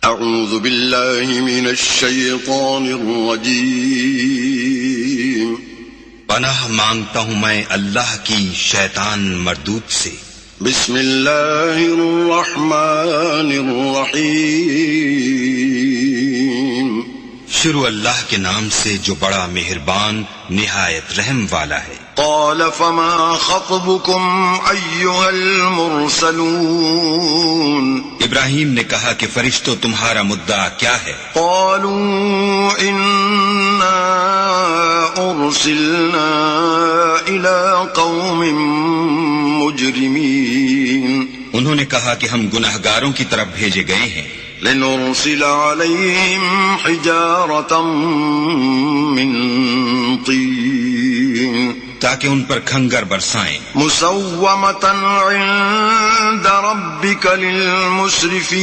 اعوذ باللہ من الشیطان الرجیم پناہ مانگتا ہوں میں اللہ کی شیطان مردود سے. بسم اللہ الرحمن الرحیم شروع اللہ کے نام سے جو بڑا مہربان نہایت رحم والا ہے. قال فما خطبكم ایھا المرسلون ابراہیم نے کہا کہ فرشتوں تمہارا مدعا کیا ہے؟ قالوا انا ارسلنا الى قوم مجرمین انہوں نے کہا کہ ہم گناہگاروں کی طرف بھیجے گئے ہیں. لنرسل علیہم حجارة من طین تاکہ ان پر کھنگر برسائیں. مسومة عند ربک للمسرفین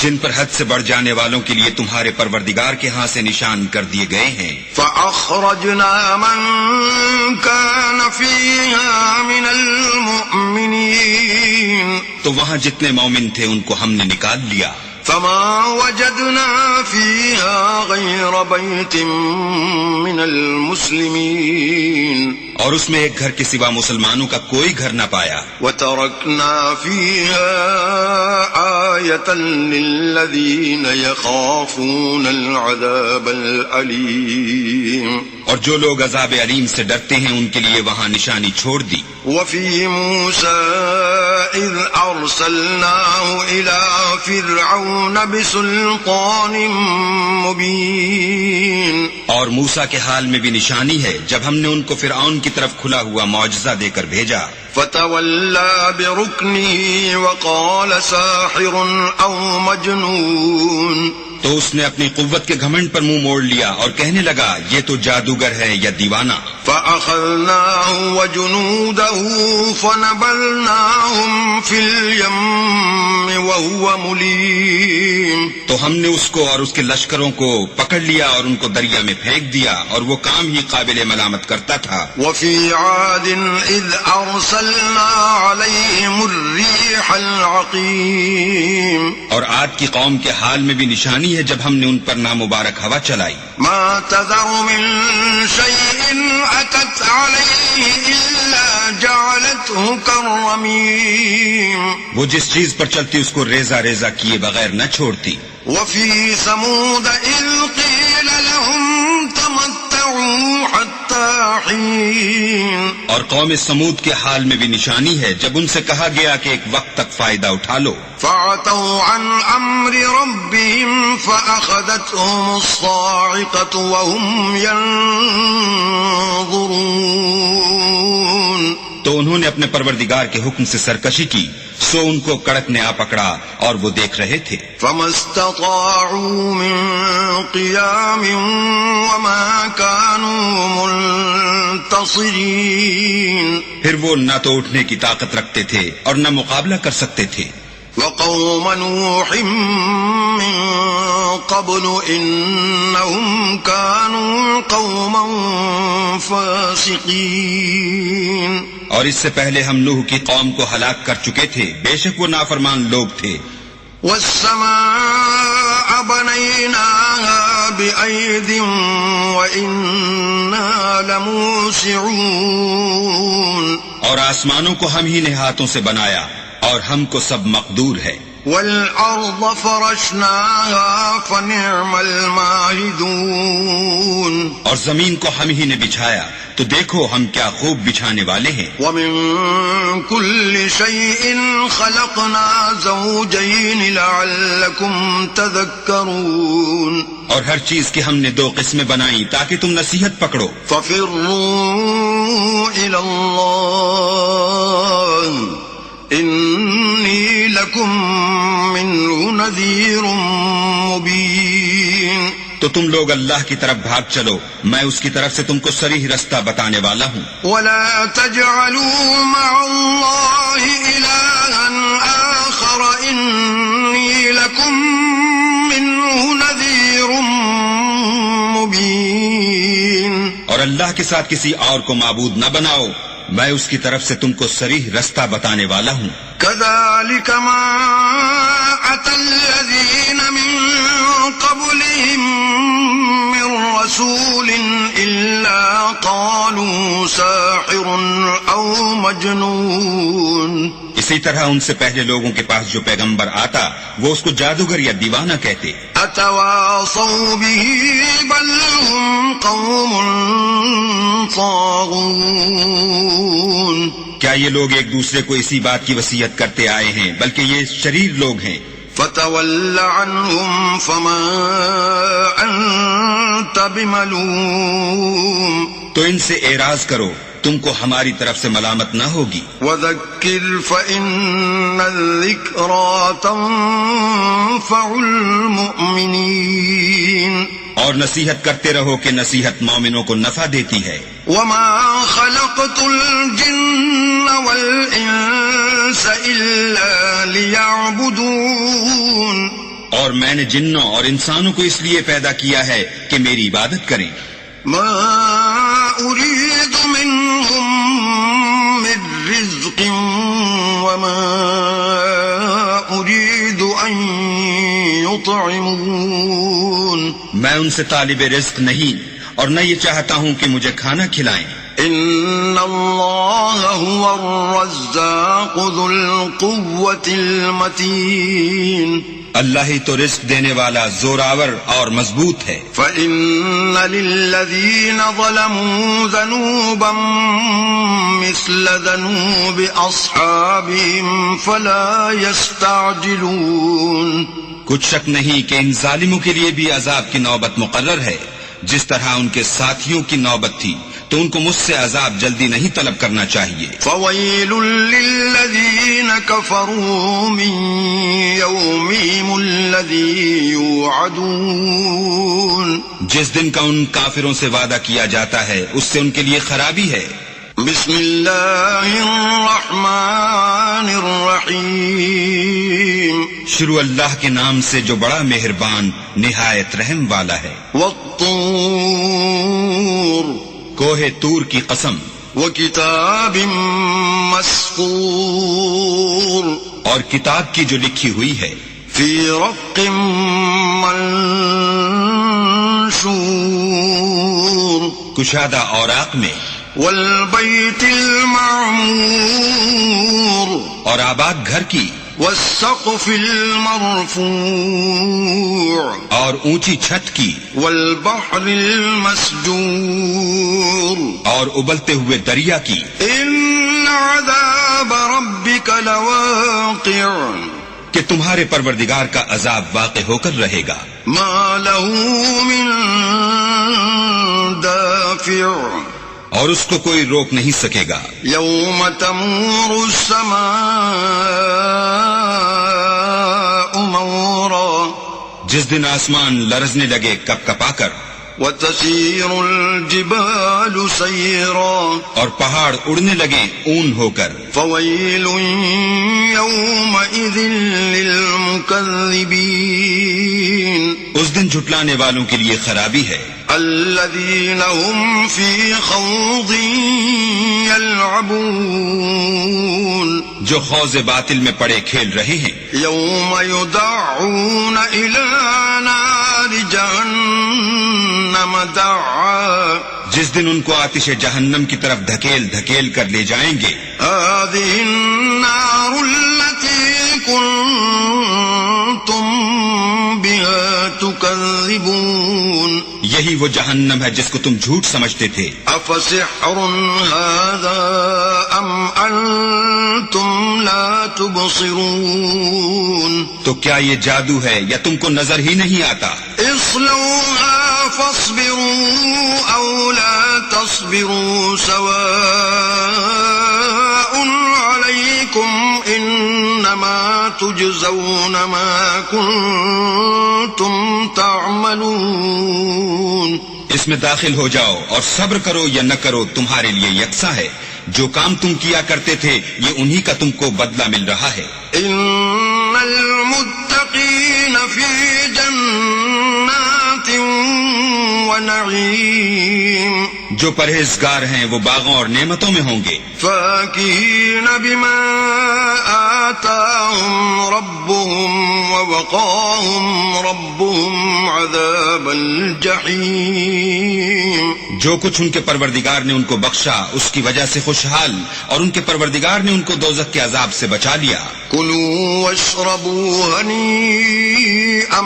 جن پر حد سے بڑھ جانے والوں کے لیے تمہارے پروردگار کے ہاں سے نشان کر دیے گئے ہیں. فأخرجنا من كان فيها من المؤمنین تو وہاں جتنے مومن تھے ان کو ہم نے نکال لیا. فما وجدنا فيها غير بيت من المسلمين اور اس میں ایک گھر کے سوا مسلمانوں کا کوئی گھر نہ پایا. وتركنا فيها آية للذين يخافون العذاب الأليم اور جو لوگ عذاب علیم سے ڈرتے ہیں ان کے لیے وہاں نشانی چھوڑ دی. وفي موسى إذ أرسلناه إلى فرعون بسلطان مبين اور موسیٰ کے حال میں بھی نشانی ہے جب ہم نے ان کو فرعون کی طرف کھلا ہوا معجزہ دے کر بھیجا. فتولى بركنه وقال ساحر أو مجنون تو اس نے اپنی قوت کے گھمنڈ پر منہ موڑ لیا اور کہنے لگا یہ تو جادوگر ہے یا دیوانہ. فأخذناه وجنوده فنبذناهم في اليم وهو مليم تو ہم نے اس کو اور اس کے لشکروں کو پکڑ لیا اور ان کو دریا میں پھینک دیا اور وہ کام ہی قابل ملامت کرتا تھا. وفي عاد إذ أرسلنا عليهم الريح العقيم اور عاد کی قوم کے حال میں بھی نشانی ہے جب ہم نے ان پر نامبارک ہوا چلائی. ما تذر من شيء أتت عليه إلا جعلته كالرميم وہ جس چیز پر چلتی اس کو ریزہ ریزہ کیے بغیر نہ چھوڑتی. وفي ثمود إذ قيل لهم تمتعوا حتى حين اور قوم سمود کے حال میں بھی نشانی ہے جب ان سے کہا گیا کہ ایک وقت تک فائدہ اٹھا لو. فعتوا عن أمر ربهم فأخذتهم الصاعقة وهم ينظرون تو انہوں نے اپنے پروردگار کے حکم سے سرکشی کی سو ان کو کڑک نے آ پکڑا اور وہ دیکھ رہے تھے. فما استطاعوا من قيام وما كانوا منتصرين پھر وہ نہ تو اٹھنے کی طاقت رکھتے تھے اور نہ مقابلہ کر سکتے تھے. وقوم نوح من قبل إنهم كانوا قوما فاسقين اور اس سے پہلے ہم نوح کی قوم کو ہلاک کر چکے تھے بے شک وہ نافرمان لوگ تھے. والسماء بنيناها بأيد وإنا لموسعون اور آسمانوں کو ہم ہی نے ہاتھوں سے بنایا اور ہم کو سب مقدور ہے. والأرض فرشناها فنعم الماهدون اور زمین کو ہم ہی نے بچھایا تو دیکھو ہم کیا خوب بچھانے والے ہیں. ومن كل شيء خلقنا زوجين لعلكم تذكرون اور ہر چیز کی ہم نے دو قسمیں بنائیں تاکہ تم نصیحت پکڑو. ففروا إلى الله إني لكم منه نذير مبين تو تم لوگ اللہ کی طرف بھاگ چلو میں اس کی طرف سے تم کو صریح رستہ بتانے والا ہوں. ولا تجعلوا مع الله إلها آخر إني لكم منه نذير مبين اور اللہ کے ساتھ کسی اور کو معبود نہ بناؤ میں اس کی طرف سے تم کو صریح رستہ بتانے والا ہوں. كذلك ما أتى أو مجنون اسی طرح ان سے پہلے لوگوں کے پاس جو پیغمبر آتا وہ اس کو جادوگر یا دیوانہ کہتے. أتواصوا به بل هم قوم طاغون کیا یہ لوگ ایک دوسرے کو اسی بات کی وصیت کرتے آئے ہیں بلکہ یہ شریر لوگ ہیں. فتول عنهم فما أنت بملوم تو ان سے اعراض کرو تم کو ہماری طرف سے ملامت نہ ہوگی. وذكر فإن الذكرى تنفع المؤمنين اور نصیحت کرتے رہو کہ نصیحت مومنوں کو نفع دیتی ہے. وما خلقت الجن والإنس إلا ليعبدون اور میں نے جنوں اور انسانوں کو اس لیے پیدا کیا ہے کہ میری عبادت کریں. ما أريد منهم من رزق وما أريد أن يطعمون میں ان سے طالب رزق نہیں اور نہ یہ چاہتا ہوں کہ مجھے کھانا کھلائیں. إن الله هو الرزاق ذو القوة المتين اللہ ہی تو رزق دینے والا زوراور اور مضبوط ہے. فإن للذين ظلموا ذنوبا مثل ذنوب أصحابهم فلا يستعجلون کچھ شک نہیں کہ ان ظالموں کے لیے بھی عذاب کی نوبت مقرر ہے جس طرح ان کے ساتھیوں کی نوبت تھی تو ان کو مجھ سے عذاب جلدی نہیں طلب کرنا چاہیے. فويل للذين كفروا من يومهم الذي يوعدون جس دن کا ان کافروں سے وعدہ کیا جاتا ہے اس سے ان کے لیے خرابی ہے. بسم الله الرحمن الرحيم شروع اللہ کے نام سے جو بڑا مہربان نہایت رحم والا ہے. والطور کوہ طور کی قسم. وكتاب مسطور اور کتاب کی جو لکھی ہوئی ہے. في رق منشور کشادہ اوراق میں. والبيت المعمور اور آباد گھر کی. والسقف المرفوع اور اونچی چھت کی. والبحر المسجور اور ابلتے ہوئے دریا کی. إن عذاب ربك لواقع کہ تمہارے پروردگار کا عذاب واقع ہو کر رہے گا. ما له من دافع اور اس کو کوئی روک نہیں سکے گا. يوم تمور السماء مورا جس دن آسمان لرزنے لگے کپ کپا کر. وتسير الجبال سيرا اور پہاڑ اڑنے لگے اون ہو کر. فويل يومئذ للمكذبين اس دن جھٹلانے والوں کے لیے خرابی ہے. الذين هم في خوض يلعبون جو خوض باطل میں پڑے کھیل رہے ہیں. يوم يدعون إلى نار جهنم دعا جس دن ان کو آتش جہنم کی طرف دھکیل دھکیل کر لے جائیں گے. هذه النار التي كنتم بها تكذبون یہی وہ جہنم ہے جس کو تم جھوٹ سمجھتے تھے. أفسحر هذا أم أنتم لا تبصرون تو کیا یہ جادو ہے یا تم کو نظر ہی نہیں آتا. اصلوها فاصبروا أو لا تصبروا سواء عليكم إنما تجزون ما كنتم تعملون اس میں داخل ہو جاؤ اور صبر کرو یا نہ کرو تمہارے لیے یکساں ہے. جو کام تم کیا کرتے تھے یہ انہی کا تم کو بدلہ مل رہا ہے. إن المتقين في جنات ونعيم جو پرہیزگار ہیں وہ باغوں اور نعمتوں میں ہوں گے. فاكهين بما آتاهم ربهم ووقاهم ربهم عذاب الجحيم جو کچھ ان کے پروردگار نے ان کو بخشا اس کی وجہ سے خوشحال، اور ان کے پروردگار نے ان کو دوزخ کے عذاب سے بچا لیا۔ كلوا واشربوا هنيئا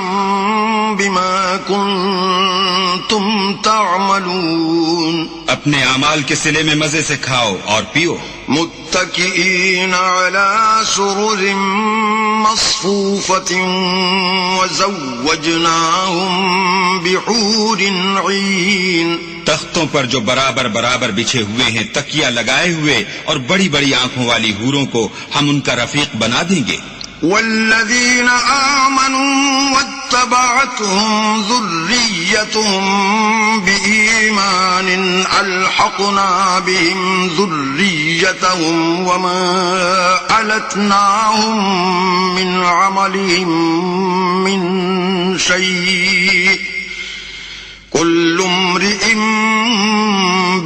بما كنتم تعملون اپنے اعمال کے صلے میں مزے سے کھاؤ اور پیو۔ متكئين على سرر مصفوفة وزوجناهم بحور عين، تختوں پر جو برابر برابر بچھے ہوئے ہیں، تکیہ لگائے ہوئے، اور بڑی بڑی آنکھوں والی حوروں کو ہم ان کا رفیق بنا دیں گے۔ والذين آمنوا واتبعتهم ذريتهم بإيمان ألحقنا بهم ذريتهم وما ألتناهم من عملهم من شيء كل امرئ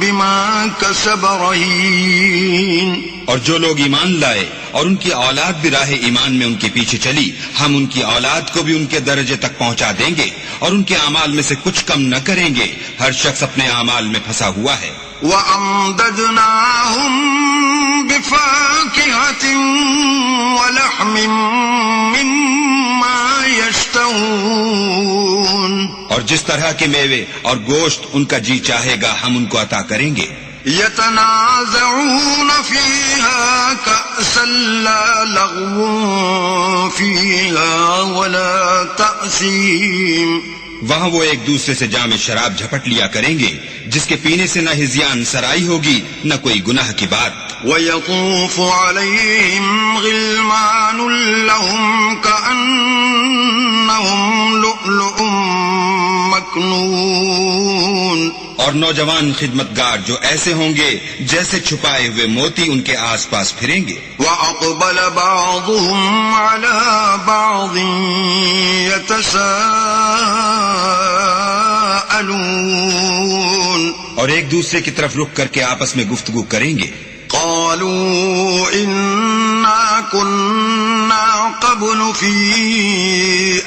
بما كسب رهين۔ اور جو لوگ ایمان لائے اور ان کی اولاد بھی راہ ایمان میں ان کے پیچھے چلی، ہم ان کی اولاد کو بھی ان کے درجے تک پہنچا دیں گے اور ان کے اعمال میں سے کچھ کم نہ کریں گے۔ ہر شخص اپنے اعمال میں پھنسا ہوا ہے۔ وَأَمْدَدْنَاهُمْ بِفَاكِهَةٍ وَلَحْمٍ مِّمَّا يَشْتَهُونَ، اور جس طرح کے میوے اور گوشت ان کا جی چاہے گا ہم ان کو عطا کریں گے۔ يتنازعون فيها كأسا لا لغو فيها ولا تأثيم، وہاں وہ ایک دوسرے سے جام شراب جھپٹ لیا کریں گے جس کے پینے سے نہ ہذیان سرائی ہوگی نہ کوئی گناہ کی بات۔ ويطوف عليهم غلمان لهم كأنهم لؤلؤ مكنون، اور نوجوان خدمتگار جو ایسے ہوں گے جیسے چھپائے ہوئے موتی ان کے آس پاس پھریں گے۔ وَأَقْبَلَ بَعْضُهُمْ عَلَى بَعْضٍ يَتَسَاءَلُونَ، اور ایک دوسرے کی طرف رخ کر کے آپس میں گفتگو کریں گے۔ قالوا إنا كنا قبل في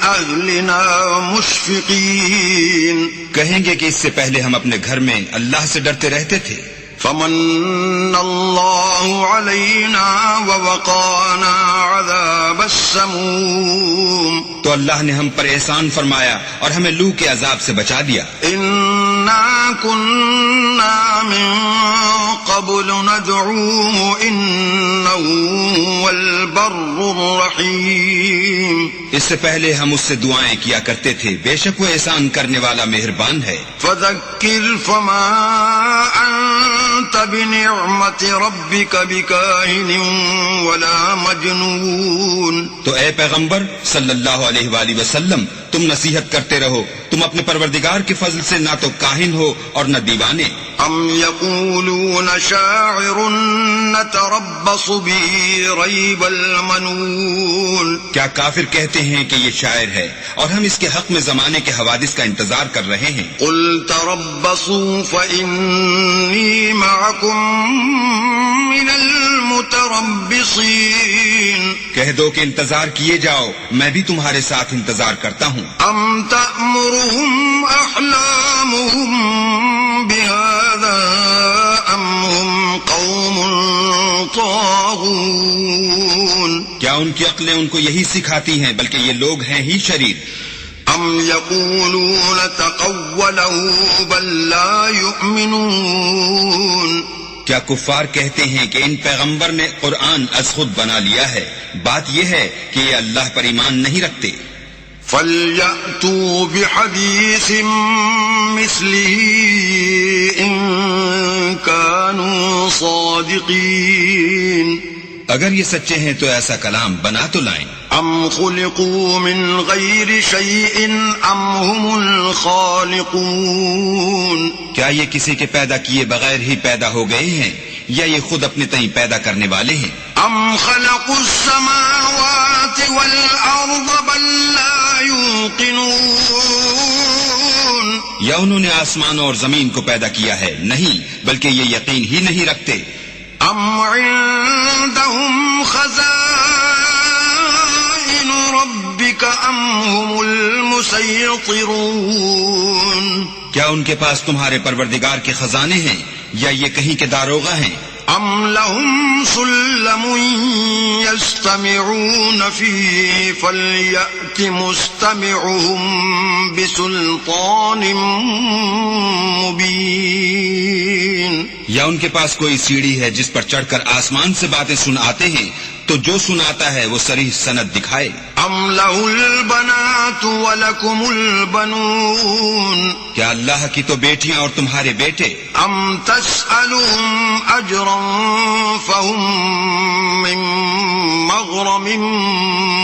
أهلنا مشفقين، کہیں گے کہ اس سے پہلے ہم اپنے گھر میں اللہ سے ڈرتے رہتے تھے۔ فمن الله علينا ووقانا عذاب السموم، تو اللہ نے ہم پر احسان فرمایا اور ہمیں لو کے عذاب سے بچا دیا۔ إنا كنا من قبل ندعوه إنه هو البر الرحيم، اس سے پہلے ہم اس سے دعائیں کیا کرتے تھے، بے شک وہ احسان کرنے والا مہربان ہے۔ فذكر فما أنت بنعمة ربك بكاهن ولا مجنون، تو اے پیغمبر صلی اللہ علیہ وآلہ وسلم تم نصیحت کرتے رہو، تم اپنے پروردگار کے فضل سے نہ تو کاہن ہو اور نہ دیوانے۔ ام يقولون شاعر نتربص به ريب المنون، کیا کافر کہتے ہیں کہ یہ شاعر ہے اور ہم اس کے حق میں زمانے کے حوادث کا انتظار کر رہے ہیں۔ قل تربصوا فإني معكم من المتربصين، کہہ دو کہ انتظار کیے جاؤ، میں بھی تمہارے ساتھ انتظار کرتا ہوں۔ ام تأمرهم احلامهم بهذا ام هم قوم طاغون، کیا ان کی عقلیں ان کو یہی سکھاتی ہیں بلکہ یہ لوگ ہیں ہی شریر۔ ام يقولون تقوله بل لا يؤمنون، کیا کفار کہتے ہیں کہ ان پیغمبر نے قرآن از خود بنا لیا ہے؟ بات یہ ہے کہ یہ اللہ پر ایمان نہیں رکھتے۔ فَلْيَأْتُوا بِحَدِيثٍ مِثْلِهِ إِن كَانُوا صَادِقِينَ، اگر یہ سچے ہیں تو ایسا کلام بنا تو لائیں۔ ام خلقوا من غیر شیء ام هم الخالقون، کیا یہ کسی کے پیدا کیے بغیر ہی پیدا ہو گئے ہیں یا یہ خود اپنے تئیں پیدا کرنے والے ہیں؟ ام خلقوا السماوات والارض بل لا يوقنون، یا انہوں نے آسمانوں اور زمین کو پیدا کیا ہے؟ نہیں، بلکہ یہ یقین ہی نہیں رکھتے۔ ام عندهم خزائن ربك ام هم المسيطرون، کیا ان کے پاس تمہارے پروردگار کے خزانے ہیں یا یہ کہیں کے داروغہ ہیں؟ ام لهم سلم يستمعون فيه فليأت مستمعهم بسلطان مبين. یا ان کے پاس کوئی سیڑھی ہے جس پر چڑھ کر آسمان سے باتیں سناتے ہیں تو جو سناتا ہے وہ صریح سند دکھائے. ام له البنات ولكم البنون. کیا اللہ کی تو بیٹیاں اور تمہارے بیٹے. ام تسألهم اجرا فهم من مغرم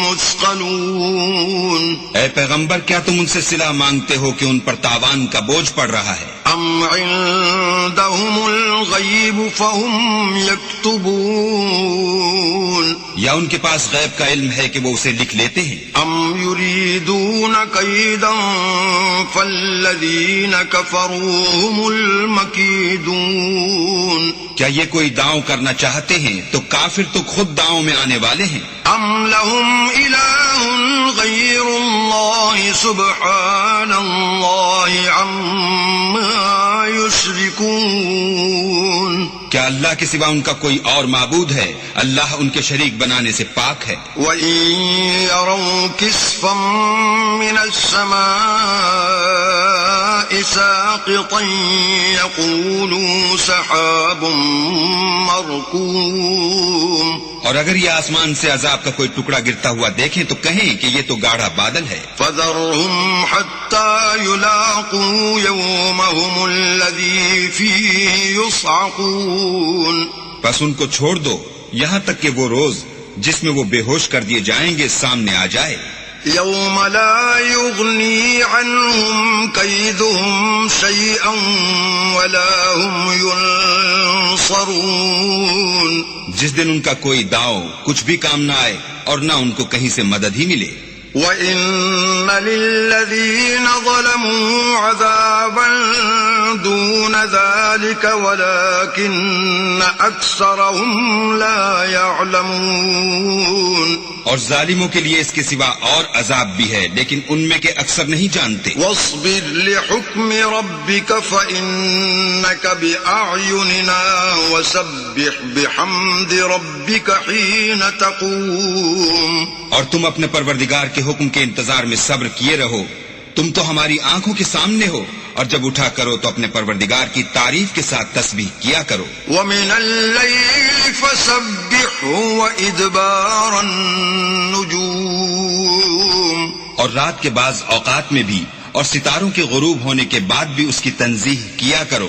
مثقلون. اے پیغمبر کیا تم ان سے صلہ مانگتے ہو کہ ان پر تاوان کا بوجھ پڑ رہا ہے؟ ام عندهم الغیب فهم یکتبون. یا ان کے پاس غیب کا علم ہے کہ وہ اسے لکھ لیتے ہیں. ام یریدون کیدا فالذین کفروا هم المکیدون. کیا یہ کوئی داؤں کرنا چاہتے ہیں تو کافر تو خود داؤں میں آنے والے ہیں. ام لهم الہ غیر اللہ سبحان اللہ عما یشرکون. کیا اللہ کے سوا ان کا کوئی اور معبود ہے؟ اللہ ان کے شریک بنانے سے پاک ہے. وَإِن يَرَوْا كِسْفًا مِّنَ السَّمَاءِ سَاقِطًا يَقُولُوا سَحَابٌ مَّرْكُومٌ. اور اگر یہ آسمان سے عذاب کا کوئی ٹکڑا گرتا ہوا دیکھیں تو کہیں کہ یہ تو گاڑھا بادل ہے. فَذَرْهُمْ حَتَّى يُلَاقُوا يَوْمَهُمُ الَّذِي فِيهِ يُصْعَقُونَ. بس ان کو چھوڑ دو یہاں تک کہ وہ روز جس میں وہ بے ہوش کر دیے جائیں گے سامنے آ جائے. يوم لا يغني عنهم كيدهم شيئا ولا هم ينصرون. جس دن ان کا کوئی داؤ کچھ بھی کام نہ آئے اور نہ ان کو کہیں سے مدد ہی ملے. وَإِنَّ لِلَّذِينَ ظَلَمُوا عَذَابًا دُونَ ذَلِكَ وَلَكِنَّ أَكْثَرَهُمْ لَا يَعْلَمُونَ. اور ظالموں کے لیے اس کے سوا اور عذاب بھی ہے لیکن ان میں کے اکثر نہیں جانتے. وَاصْبِرْ لِحُكْمِ رَبِّكَ فَإِنَّكَ بِأَعْيُنِنَا وَسَبِّحْ بِحَمْدِ رَبِّكَ حِينَ تَقُومُ. اور تم اپنے پروردگار کے حکم کے انتظار میں صبر کیے رہو. تم تو ہماری آنکھوں کے سامنے ہو اور جب اٹھا کرو تو اپنے پروردگار کی تعریف کے ساتھ تسبیح کیا کرو. وَمِنَ اللَّيْلِ فَسَبِّحْهُ وَإِدْبَارَ النُّجُومِ. اور رات کے بعض اوقات میں بھی اور ستاروں کے غروب ہونے کے بعد بھی اس کی تنزیہ کیا کرو.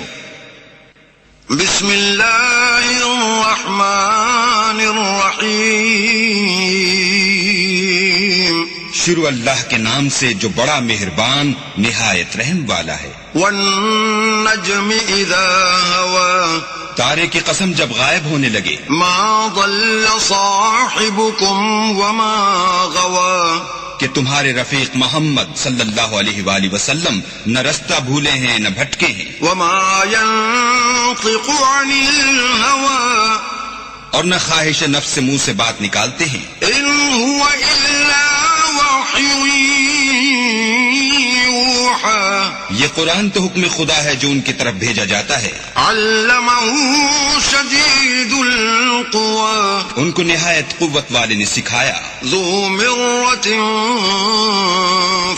بسم اللہ الرحمن الرحیم. شروع اللہ کے نام سے جو بڑا مہربان نہایت رحم والا ہے. والنجم اذا ہوا. تارے کی قسم جب غائب ہونے لگے. ما ضل صاحبكم وما غوا. کہ تمہارے رفیق محمد صلی اللہ علیہ وآلہ وسلم نہ رستہ بھولے ہیں نہ بھٹکے ہیں. وما ينطق عن الهوى. اور نہ خواہش نفس سے منہ سے بات نکالتے ہیں. ان هو الا وحی یوحى. یہ قرآن تو حکم خدا ہے جو ان کی طرف بھیجا جاتا ہے. علمہ شدید القوى. ان کو نہایت قوت والے نے سکھایا. ذو مرۃ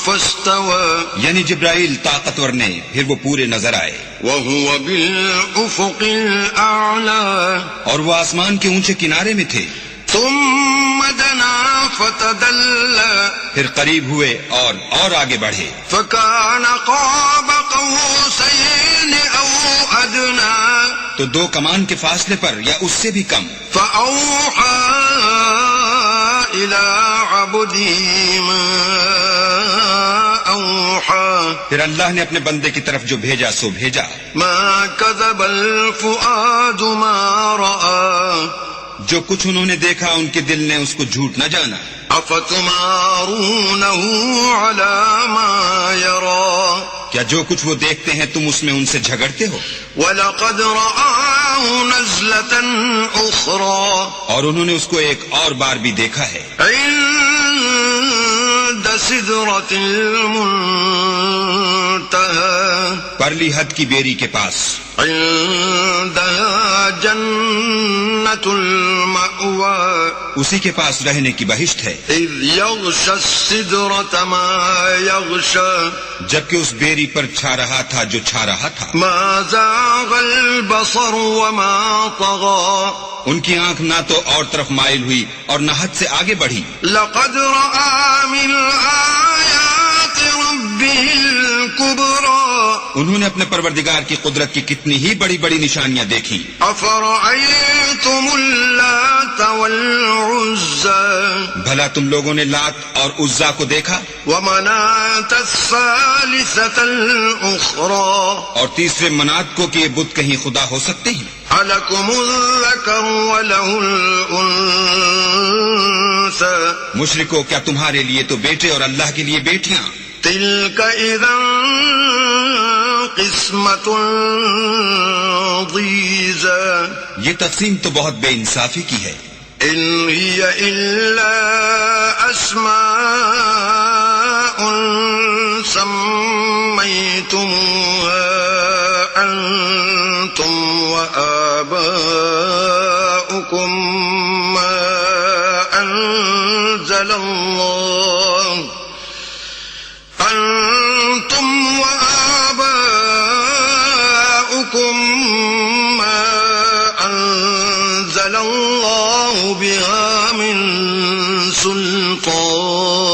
فاستوى. یعنی جبرائیل طاقتور نے پھر وہ پورے نظر آئے. وهو بالافق الاعلى. اور وہ آسمان کے اونچے کنارے میں تھے. ثم دنا فتدلى. پھر قریب ہوئے اور آگے بڑھے. فكان قاب قوسين او ادنى. تو دو کمان کے فاصلے پر یا اس سے بھی کم. فاوحى الى عبده ما اوحى. پھر اللہ نے اپنے بندے کی طرف جو بھیجا سو بھیجا. ما كذب الفؤاد ما رأى. جو کچھ انہوں نے دیکھا ان کے دل نے اس کو جھوٹ نہ جانا. افتمارونه على ما يرى. کیا جو کچھ وہ دیکھتے ہیں تم اس میں ان سے جھگڑتے ہو؟ وَلَقَدْ رَآهُ نَزْلَةً أُخْرَى. اور انہوں نے اس کو ایک اور بار بھی دیکھا ہے. عند سدرة المنتهى. المنتهى پرلی حد کی بیری کے پاس عندها جنة المأوى اسی کے پاس رہنے کی بہشت ہے. إذ يغشى السدرة ما يغشى جبکہ اس بیری پر چھا رہا تھا جو چھا رہا تھا. ما زاغ البصر وما طغى ان کی آنکھ نہ تو اور طرف مائل ہوئی اور نہ حد سے آگے بڑھی. لقد رأى من آيات ربه الكبرى انہوں نے اپنے پروردگار کی قدرت کی کتنی ہی بڑی بڑی نشانیاں دیکھی. أفرأيتم اللات والعزى بھلا تم لوگوں نے لات اور عزا کو دیکھا ومناة الثالثة الأخرى اور تیسرے منات کو کہ یہ بت کہیں خدا ہو سکتے ہیں. ألكم الذكر وله الأنثى مشرکو کیا تمہارے لیے تو بیٹے اور اللہ کے لیے بیٹیاں؟ تلك إذا قسمة ضيزى یہ تقسیم تو بہت بے انصافی کی ہے. إن هي إلا أسماء سميتموها أنتم وآباؤكم ما أنزل الله بها من سلطان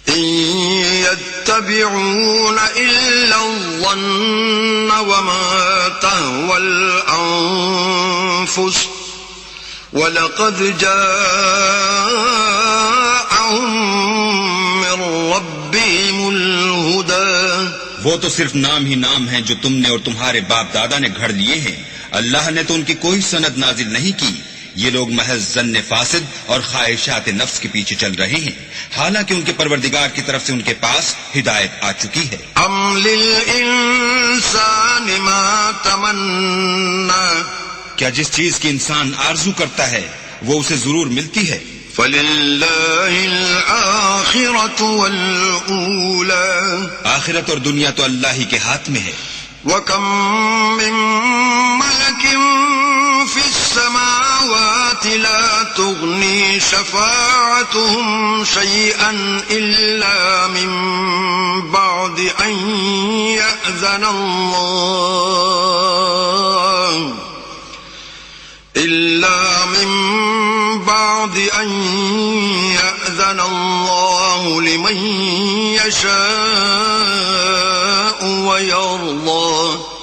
إن يتبعون إلا الظن وما تهوى الأنفس وَلَقَدْ جَاءَهُم مِّن رَّبِّهِمُ الْهُدَىٰ وہ تو صرف نام ہی نام ہیں جو تم نے اور تمہارے باپ دادا نے گھڑ لیے ہیں. اللہ نے تو ان کی کوئی سند نازل نہیں کی. یہ لوگ محض ظن فاسد اور خواہشات نفس کے پیچھے چل رہے ہیں، حالانکہ ان کے پروردگار کی طرف سے ان کے پاس ہدایت آ چکی ہے. أَمْ لِلْإِنسَانِ مَا تَمَنَّىٰ کیا جس چیز کی انسان آرزو کرتا ہے وہ اسے ضرور ملتی ہے؟ فَلِلَّهِ الْآخِرَةُ وَالْأُولَىٰ آخرت اور دنیا تو اللہ ہی کے ہاتھ میں ہے. وَكَم مِّن مَّلَكٍ فِي السَّمَاوَاتِ لَا تُغْنِي شَفَاعَتُهُمْ شَيْئًا إِلَّا مِن بَعْدِ أَن يَأْذَنَ اللَّهُ لِمَن يَشَاءُ وَيَرْضَىٰ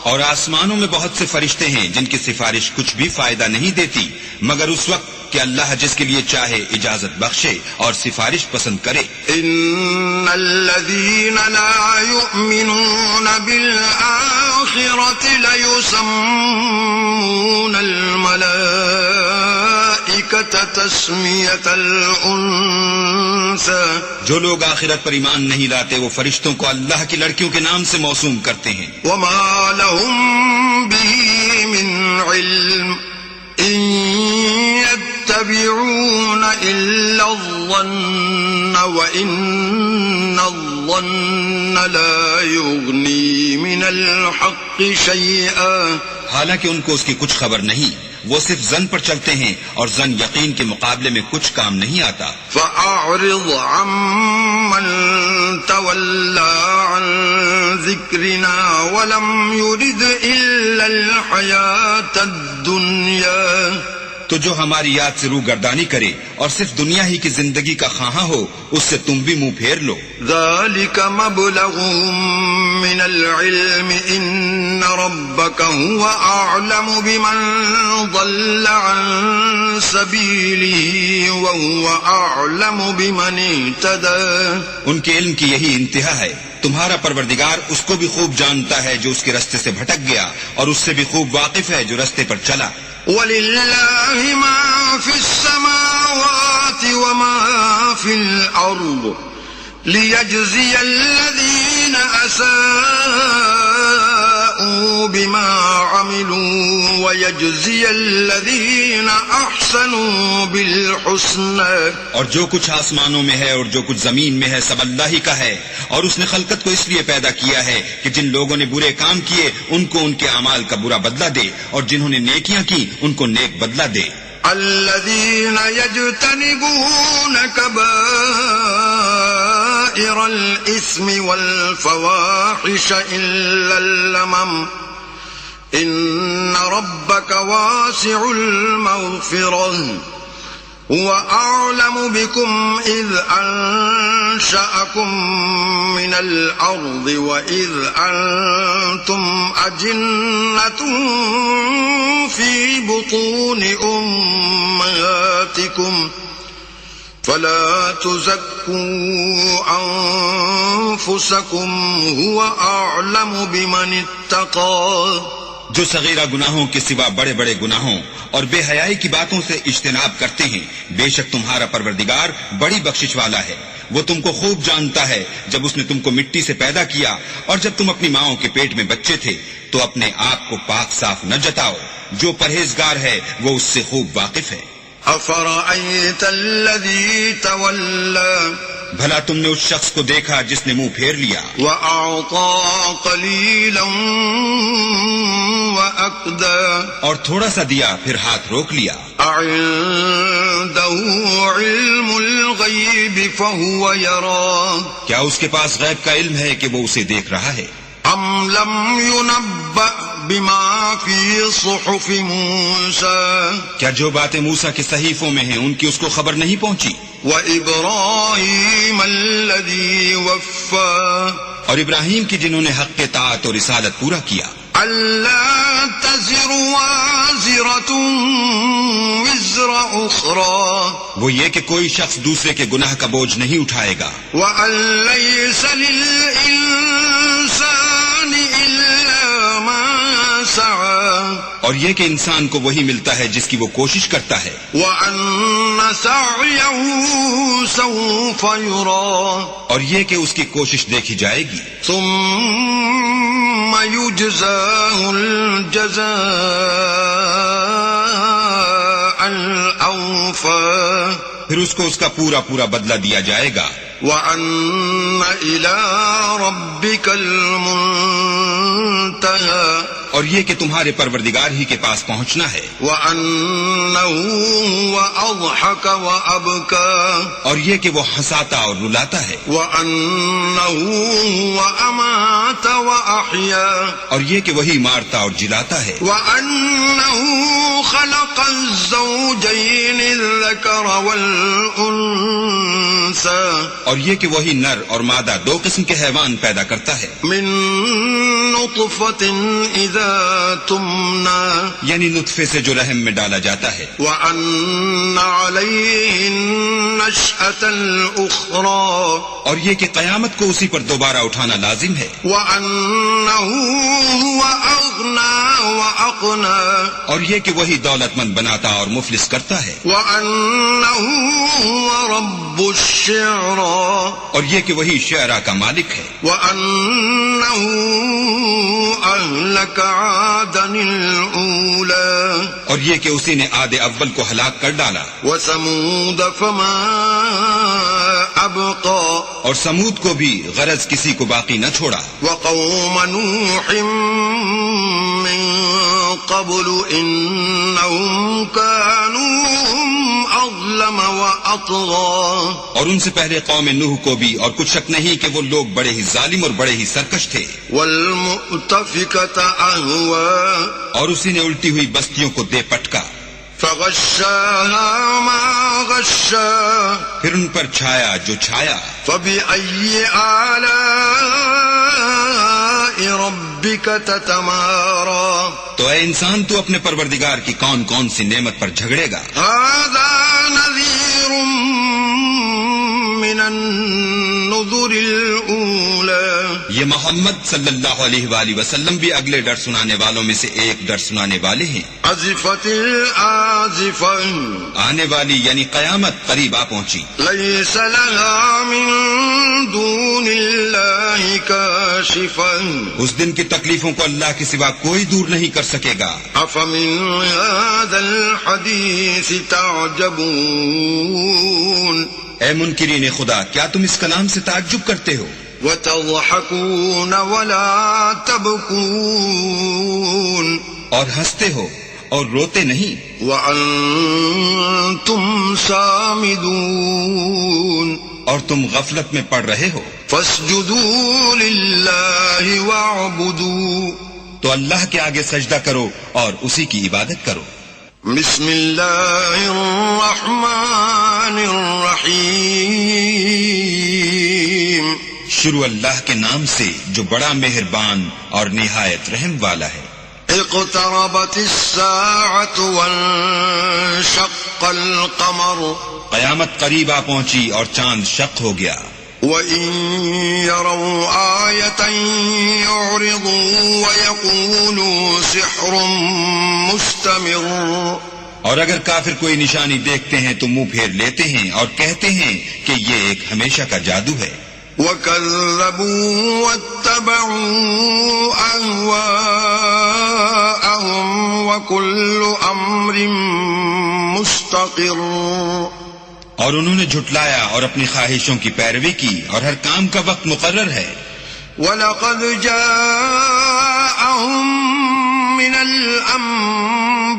اور آسمانوں میں بہت سے فرشتے ہیں جن کی سفارش کچھ بھی فائدہ نہیں دیتی مگر اس وقت کہ اللہ جس کے لیے چاہے اجازت بخشے اور سفارش پسند کرے. ان الذين لا يؤمنون بالآخرة ليسمون الملائكة تسمية الأنثى جو لوگ آخرت پر ایمان نہیں لاتے وہ فرشتوں کو اللہ کی لڑکیوں کے نام سے موسوم کرتے ہیں. وما لهم به من علم إن يتبعون إلا الظن وإن الظن لا يغني من الحق شيئا حالانکہ ان کو اس کی کچھ خبر نہیں، وہ صرف ظن پر چلتے ہیں اور ظن یقین کے مقابلے میں کچھ کام نہیں آتا. فأعرض عمن تولى عن ذكرنا ولم يرد إلا الحياة الدنيا تو جو ہماری یاد سے روگردانی کرے اور صرف دنیا ہی کی زندگی کا خواہاں ہو اس سے تم بھی منہ پھیر لو. ذلك مبلغهم من العلم ان ربك هو اعلم بمن ضل عن سبيله وهو اعلم بمن اهتدى. ان کے علم کی یہی انتہا ہے. تمہارا پروردگار اس کو بھی خوب جانتا ہے جو اس کے رستے سے بھٹک گیا اور اس سے بھی خوب واقف ہے جو رستے پر چلا. وَلِلَّهِ مَا فِي السَّمَاوَاتِ وَمَا فِي الْأَرْضِ لِيَجْزِيَ الَّذِينَ أَسَاءُوا جزاء بما عملوا ويجزي الذين أحسنوا بالحسنى. اور جو کچھ آسمانوں میں ہے اور جو کچھ زمین میں ہے سب اللہ ہی کا ہے، اور اس نے خلقت کو اس لیے پیدا کیا ہے کہ جن لوگوں نے برے کام کیے ان کو ان کے اعمال کا برا بدلہ دے، اور جنہوں نے نیکیاں کی ان کو نیک بدلہ دے. الذين يجتنبون كبائر الإثم والفواحش إلا اللمم إن ربك واسع المغفرة هو أعلم بكم إذ أنشأكم من الأرض وإذ أنتم أجنة في بطون أمهاتكم فلا تزكوا أنفسكم هو أعلم بمن اتقى. جو صغیرہ گناہوں کے سوا بڑے بڑے گناہوں اور بے حیائی کی باتوں سے اجتناب کرتے ہیں، بے شک تمہارا پروردگار بڑی بخشش والا ہے. وہ تم کو خوب جانتا ہے جب اس نے تم کو مٹی سے پیدا کیا اور جب تم اپنی ماؤں کے پیٹ میں بچے تھے. تو اپنے آپ کو پاک صاف نہ جتاؤ، جو پرہیزگار ہے وہ اس سے خوب واقف ہے. أفرأيت الذي تولى بھلا تم نے اس شخص کو دیکھا جس نے منہ پھیر لیا وأعطى قليلا وأكدى اور تھوڑا سا دیا پھر ہاتھ روک لیا. أعنده علم الغيب فهو يرى کیا اس کے پاس غیب کا علم ہے کہ وہ اسے دیکھ رہا ہے؟ أم لم ينبأ بما في صحف موسى کیا جو باتیں موسیٰ کے صحیفوں میں ہیں ان کی اس کو خبر نہیں پہنچی؟ وإبراهيم الذي وفى اور ابراہیم کی جنہوں نے حق طاعت اور رسالت پورا کیا. ألا تزر وازرة وزر أخرى وہ یہ کہ کوئی شخص دوسرے کے گناہ کا بوجھ نہیں اٹھائے گا، وأن ليس للإنسان إلا ما سعى اور یہ کہ انسان کو وہی ملتا ہے جس کی وہ کوشش کرتا ہے. وأن سعيه سوف يرى اور یہ کہ اس کی کوشش دیکھی جائے گی. ثم يجزاه الجزاء الأوفى پھر اس کو اس کا پورا پورا بدلہ دیا جائے گا. وأن إلى ربك المنتهى اور یہ کہ تمہارے پروردگار ہی کے پاس پہنچنا ہے. وأنه هو أضحك وأبكى اور یہ کہ وہ ہنساتا اور رلاتا ہے. وأنه هو أمات وأحيا اور یہ کہ وہی مارتا اور جلاتا ہے. وأنه خلق الزوجين الذكر والأنثى اور یہ کہ وہی نر اور مادہ دو قسم کے حیوان پیدا کرتا ہے. من نطفة إذا تمنى یعنی نطفے سے جو رحم میں ڈالا جاتا ہے. وأن عليه النشأة الأخرى اور یہ کہ قیامت کو اسی پر دوبارہ اٹھانا لازم ہے. وأنه هو أغنى وأقنى اور یہ کہ وہی دولت مند بناتا اور مفلس کرتا ہے. وأنه هو رب الشعرى اور یہ کہ وہی شعرا کا مالک ہے. وأنه أهلك عادا الأولى اور یہ کہ اسی نے عاد اول کو ہلاک کر ڈالا. وثمود فما أبقى اور سمود کو بھی غرض کسی کو باقی نہ چھوڑا. وقوم نوح من قبل إنهم كانوا هم أظلم وأطغى اور ان سے پہلے قوم نوح کو بھی، اور کچھ شک نہیں کہ وہ لوگ بڑے ہی ظالم اور بڑے ہی سرکش تھے. والمؤتفكة أهوى اور اسی نے الٹی ہوئی بستیوں کو دے پٹکا. فغشاها ما غشا پھر ان پر چھایا جو چھایا. فبأي آلاء ربك تتمارى تو اے انسان تو اپنے پروردگار کی کون کون سی نعمت پر جھگڑے گا. هذا نذير من النذر الأولى یہ محمد صلی اللہ علیہ وآلہ وسلم بھی اگلے ڈر سنانے والوں میں سے ایک ڈر سنانے والے ہیں. أزفت الآزفة آنے والی یعنی قیامت قریب آ پہنچی. ليس لها من دون الله كاشفة كاشفة اس دن کی تکلیفوں کو اللہ کے سوا کوئی دور نہیں کر سکے گا. أفمن هذا الحديث تعجبون اے منکرین خدا، کیا تم اس کلام سے تعجب کرتے ہو؟ وتضحكون ولا تبكون اور ہنستے ہو اور روتے نہیں. وأنتم سامدون اور تم غفلت میں پڑ رہے ہو. فاسجدوا لله واعبدوا تو اللہ کے آگے سجدہ کرو اور اسی کی عبادت کرو. بسم اللہ الرحمن الرحیم شروع اللہ کے نام سے جو بڑا مہربان اور نہایت رحم والا ہے. اقتربت الساعة وانشق القمر قیامت قریب آ پہنچی اور چاند شق ہو گیا. وَإِن يَرَوْا آيَةً يُعْرِضُوا وَيَقُولُوا سِحْرٌ مُسْتَمِرٌ اور اگر کافر کوئی نشانی دیکھتے ہیں تو منہ پھیر لیتے ہیں اور کہتے ہیں کہ یہ ایک ہمیشہ کا جادو ہے. وَكَذَّبُوا وَاتَّبَعُوا أَهْوَاءَهُمْ وَكُلُّ أَمْرٍ مُسْتَقِرٌ اور انہوں نے جھٹلایا اور اپنی خواہشوں کی پیروی کی اور ہر کام کا وقت مقرر ہے. وَلَقَدْ جَاءَهُم مِّنَ الْأَنبَاءِ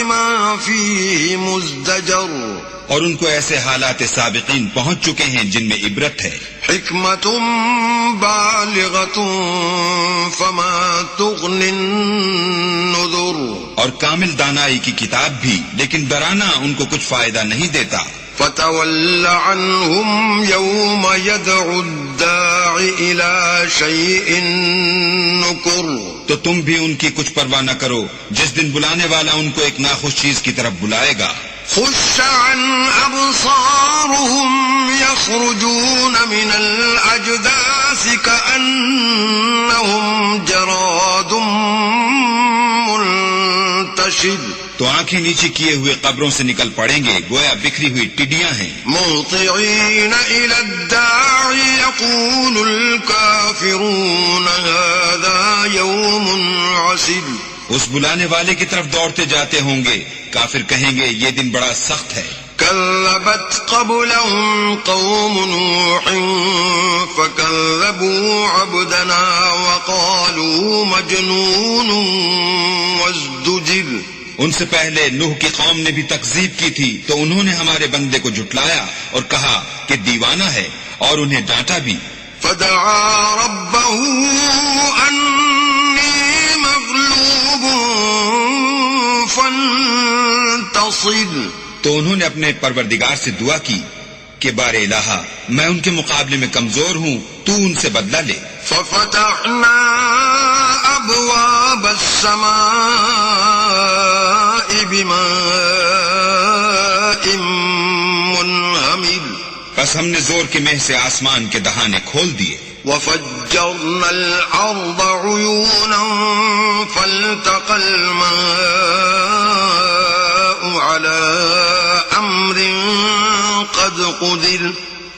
مَا فِيهِ مُزْدَجَرٌ اور ان کو ایسے حالات سابقین پہنچ چکے ہیں جن میں عبرت ہے. حکمت بالغۃ فما تغنی النذر اور کامل دانائی کی کتاب بھی، لیکن ڈرانا ان کو کچھ فائدہ نہیں دیتا. فتول عنہم یوم یدعو الداع الی شیء نکر تو تم بھی ان کی کچھ پرواہ نہ کرو جس دن بلانے والا ان کو ایک ناخوش چیز کی طرف بلائے گا. خش عن ابصارهم يخرجون من الاجداث كأنهم جراد منتشر تو آنکھیں نیچے کیے ہوئے قبروں سے نکل پڑیں گے گویا بکھری ہوئی ٹڈیاں ہیں. مهطعين الى الداع يقول الكافرون هذا يوم عسر اس بلانے والے کی طرف دوڑتے جاتے ہوں گے، کافر کہیں گے یہ دن بڑا سخت ہے. كذبت قبلهم قوم نوح فكذبوا عبدنا وقالوا مجنون وازدجر ان سے پہلے نوح کی قوم نے بھی تکذیب کی تھی تو انہوں نے ہمارے بندے کو جھٹلایا اور کہا کہ دیوانہ ہے اور انہیں ڈانٹا بھی. فدعا ربه انی مغلوب فانتصر تو انہوں نے اپنے پروردگار سے دعا کی کہ بار الہا میں ان کے مقابلے میں کمزور ہوں، تو ان سے بدلہ لے. ففتحنا ابواب السماء بماء منہمر بس ہم نے زور کے مہ سے آسمان کے دہانے کھول دیے. وفجرنا الارض عیونا فالتقى الماء على امر قد قدر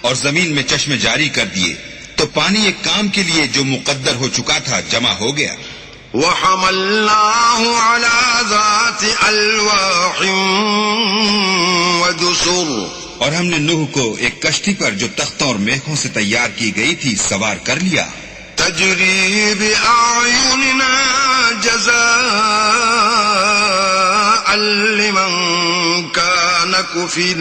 اور زمین میں چشمے جاری کر دیے تو پانی ایک کام کے لیے جو مقدر ہو چکا تھا جمع ہو گیا. وحملناه على ذات الواح ودسر اور ہم نے نوح کو ایک کشتی پر جو تختوں اور میخوں سے تیار کی گئی تھی سوار کر لیا. تجری بأعیننا جزاء لمن كان كفر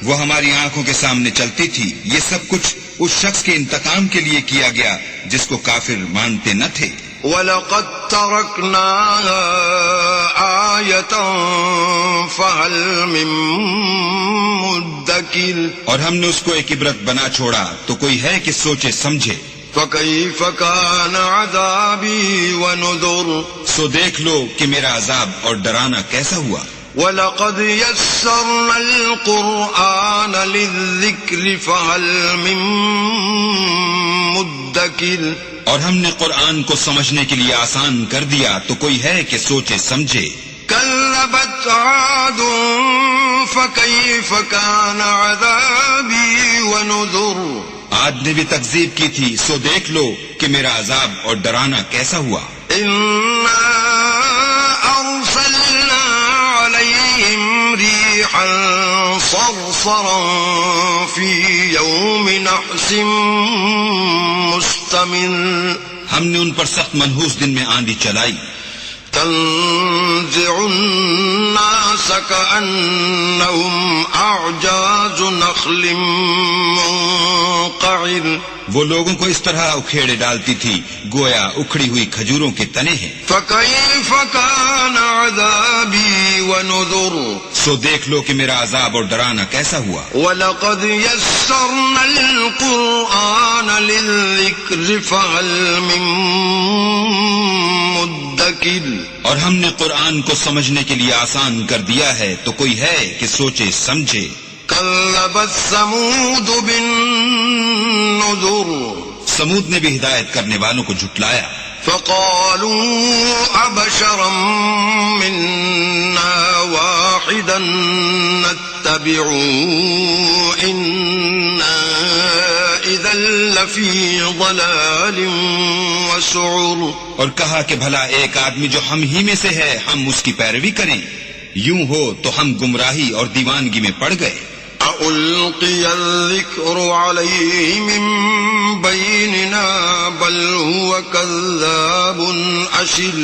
وہ ہماری آنکھوں کے سامنے چلتی تھی. یہ سب کچھ اس شخص کے انتقام کے لیے کیا گیا جس کو کافر مانتے نہ تھے. وَلَقَدْ تَرَكْنَاهَا آيَةً فَهَلْ مِن مُدَّكِرٍ اور ہم نے اس کو ایک عبرت بنا چھوڑا تو کوئی ہے کہ سوچے سمجھے. فَكَيْفَ كَانَ عَذَابِي وَنُذُرِ سو دیکھ لو کہ میرا عذاب اور ڈرانا کیسا ہوا. وَلَقَدْ يَسَّرْنَا الْقُرْآنَ لِلذِّكْرِ فَهَلْ مِن مُدَّكِرٍ اور ہم نے قرآن کو سمجھنے کے لیے آسان کر دیا تو کوئی ہے کہ سوچے سمجھے. كذبت عاد فكيف كان عذابي ونذر عاد نے بھی تکذیب کی تھی، سو دیکھ لو کہ میرا عذاب اور ڈرانا کیسا ہوا۔ إنا أرسلنا عليهم ريحا صرصرا في يوم نحس مستمر، ہم نے ان پر سخت منحوس دن میں آندھی چلائی، تنزع الناس كأنهم أعجاز نخل منقعر، وہ لوگوں کو اس طرح اکھیڑے ڈالتی تھی گویا اکھڑی ہوئی کھجوروں کے تنے ہیں۔ فكيف كان عذابي ونذر، سو دیکھ لو کہ میرا عذاب اور ڈرانا کیسا ہوا۔ ولقد يسرنا القرآن للذكر فهل من مدكر، اور ہم نے قرآن کو سمجھنے کے لیے آسان کر دیا ہے، تو کوئی ہے کہ سوچے سمجھے۔ كذبت ثمود بالنذر، سمود نے بھی ہدایت کرنے والوں کو جھٹلایا، فقالوا أبشرا منا واحدا نتبعه إنا إذا لفي ضلال وسعر، اور کہا کہ بھلا ایک آدمی جو ہم ہی میں سے ہے ہم اس کی پیروی کریں، یوں ہو تو ہم گمراہی اور دیوانگی میں پڑ گئے۔ ألقي الذكر عليه من بيننا بل هو كذاب أشر،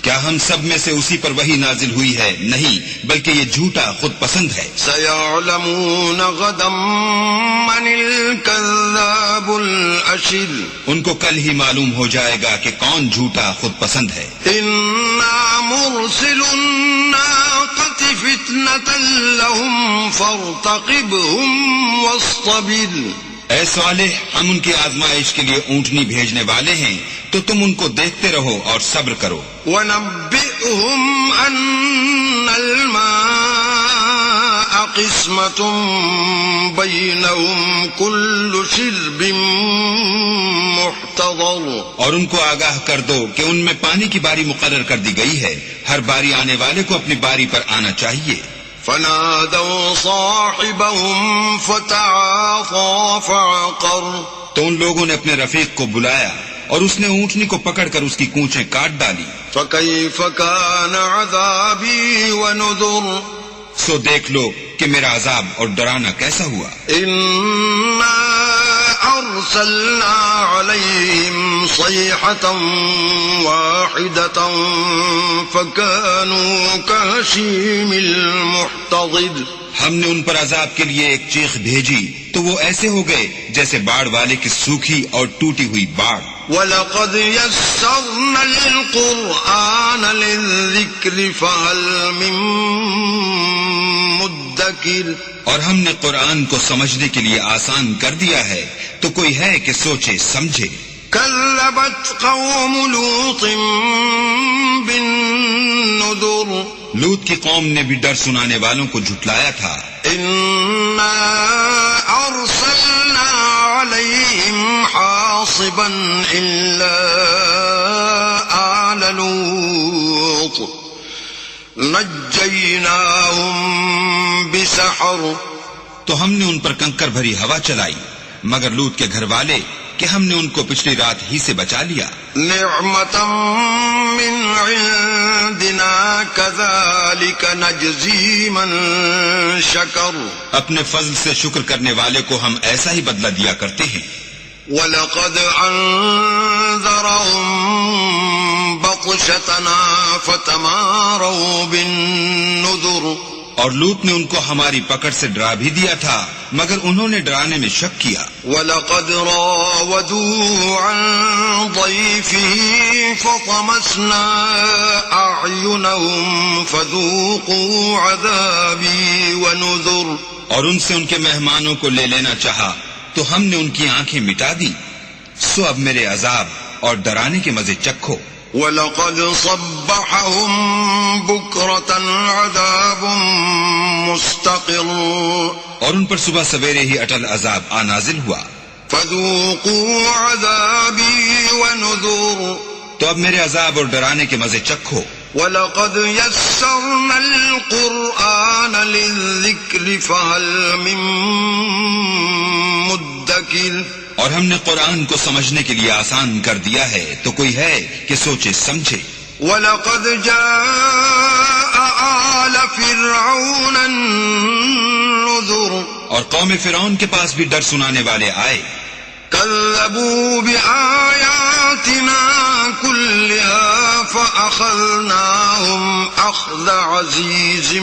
کیا ہم سب میں سے اسی پر وحی نازل ہوئی ہے؟ نہیں، بلکہ یہ جھوٹا خود پسند ہے۔ سيعلمون غدا من الكذاب الأشر، ان کو کل ہی معلوم ہو جائے گا کہ کون جھوٹا خود پسند ہے۔ إنا مرسل الناقة فتنة لهم فارتقبهم واصطبر، اے صالح، ہم ان کی آزمائش کے لیے اونٹنی بھیجنے والے ہیں، تو تم ان کو دیکھتے رہو اور صبر کرو۔ ونبئهم أن الماء قسمة بينهم كل شرب محتضر، اور ان کو آگاہ کر دو کہ ان میں پانی کی باری مقرر کر دی گئی ہے، ہر باری آنے والے کو اپنی باری پر آنا چاہیے۔ فنادوا صاحبهم فتعاطى فعقر، تو ان لوگوں نے اپنے رفیق کو بلایا اور اس نے اونٹنی کو پکڑ کر اس کی کونچیں کاٹ ڈالی۔ فكيف كان عذابي ونذر، سو دیکھ لو کہ میرا عذاب اور ڈرانا کیسا ہوا۔ إنا أرسلنا عليهم صيحة واحدة فكانوا كهشيم المحتضر، ہم نے ان پر عذاب کے لیے ایک چیخ بھیجی تو وہ ایسے ہو گئے جیسے باڑ والے کی سوکھی اور ٹوٹی ہوئی باڑ۔ وَلَقَدْ يَسَّرْنَا الْقُرْآنَ لِلذِّكْرِ فَهَلْ مِن مُدَّكِرٍ، اور ہم نے قرآن کو سمجھنے کے لیے آسان کر دیا ہے، تو کوئی ہے کہ سوچے سمجھے۔ كذبت قوم لوط بالنذر، لوط کی قوم نے بھی ڈر سنانے والوں کو جھٹلایا تھا۔ إنا أرسلنا عليهم حاصبا إلا آل لوط نجيناهم بسحر، تو ہم نے ان پر کنکر بھری ہوا چلائی مگر لوط کے گھر والے کہ ہم نے ان کو پچھلی رات ہی سے بچا لیا۔ نعمة من عندنا كذلك نجزي من شكر، اپنے فضل سے شکر کرنے والے کو ہم ایسا ہی بدلہ دیا کرتے ہیں۔ وَلَقَدْ أَنذَرَهُم بَطْشَتَنَا فَتَمَارَوْا بِالنُّذُرِ، اور لوط نے ان کو ہماری پکڑ سے ڈرا بھی دیا تھا مگر انہوں نے ڈرانے میں شک کیا۔ وَلَقَدْ رَاوَدُوهُ عَن ضَيْفِهِ فَطَمَسْنَا أَعْيُنَهُمْ فَذُوقُوا عَذَابِي وَنُذُرِ، اور ان سے ان کے مہمانوں کو لے لینا چاہا تو ہم نے ان کی آنکھیں مٹا دی، سو اب میرے عذاب اور ڈرانے کے مزے چکھو۔ وَلَقَدْ صَبَّحَهُم بُكْرَةً عَذَابٌ مُسْتَقِرٌ، اور ان پر صبح سویرے ہی اٹل عذاب نازل ہوا۔ فَذُوقُوا عَذَابِي وَنُذُرِ، تو اب میرے عذاب اور ڈرانے کے مزے چکھو۔ وَلَقَدْ يَسَّرْنَا الْقُرْآنَ لِلذِّكْرِ فَهَلْ مِن مُدَّكِرٍ، اور ہم نے قرآن کو سمجھنے کے لیے آسان کر دیا ہے، تو کوئی ہے کہ سوچے سمجھے۔ وَلَقَدْ جَاءَ آلَ فِرْعَوْنَ النُّذُرُ اور قوم فرعون کے پاس بھی ڈر سنانے والے آئے۔ كَذَّبُوا بِآيَاتِنَا كُلِّهَا فَأَخَذْنَاهُمْ أَخْذَ عَزِيزٍ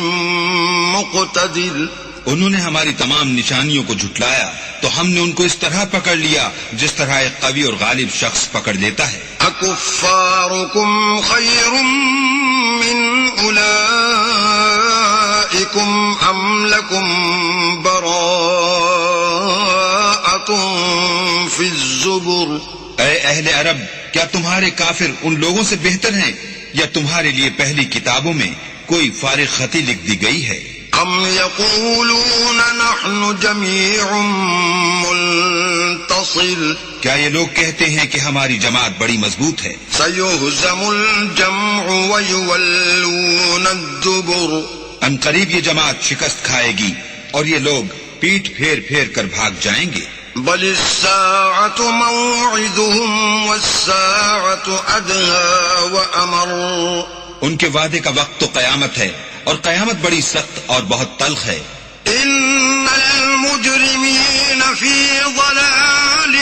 مُقْتَدِرٍ انہوں نے ہماری تمام نشانیوں کو جھٹلایا تو ہم نے ان کو اس طرح پکڑ لیا جس طرح ایک قوی اور غالب شخص پکڑ لیتا ہے۔ أَكُفَّارُكُمْ خَيْرٌ مِّنْ أُولَئِكُمْ أَمْ لَكُمْ بَرَاءَةٌ فِي الزُّبُرِ اے اہل عرب، کیا تمہارے کافر ان لوگوں سے بہتر ہیں یا تمہارے لیے پہلی کتابوں میں کوئی فارغ خطی لکھ دی گئی ہے؟ أَمْ يَقُولُونَ نَحْنُ جَمِيعٌ مُّنتَصِرٌ کیا یہ لوگ کہتے ہیں کہ ہماری جماعت بڑی مضبوط ہے؟ سَيُهْزَمُ الْجَمْعُ وَيُوَلُّونَ الدُّبُرَ ان قریب یہ جماعت شکست کھائے گی اور یہ لوگ پیٹ پھیر پھیر کر بھاگ جائیں گے۔ بَلِ السَّاعَةُ مَوْعِدُهُمْ وَالسَّاعَةُ أَدْهَى وَأَمَرُّ ان کے وعدے کا وقت تو قیامت ہے اور قیامت بڑی سخت اور بہت تلخ ہے۔ إِنَّ الْمُجْرِمِينَ فِي ضَلَالٍ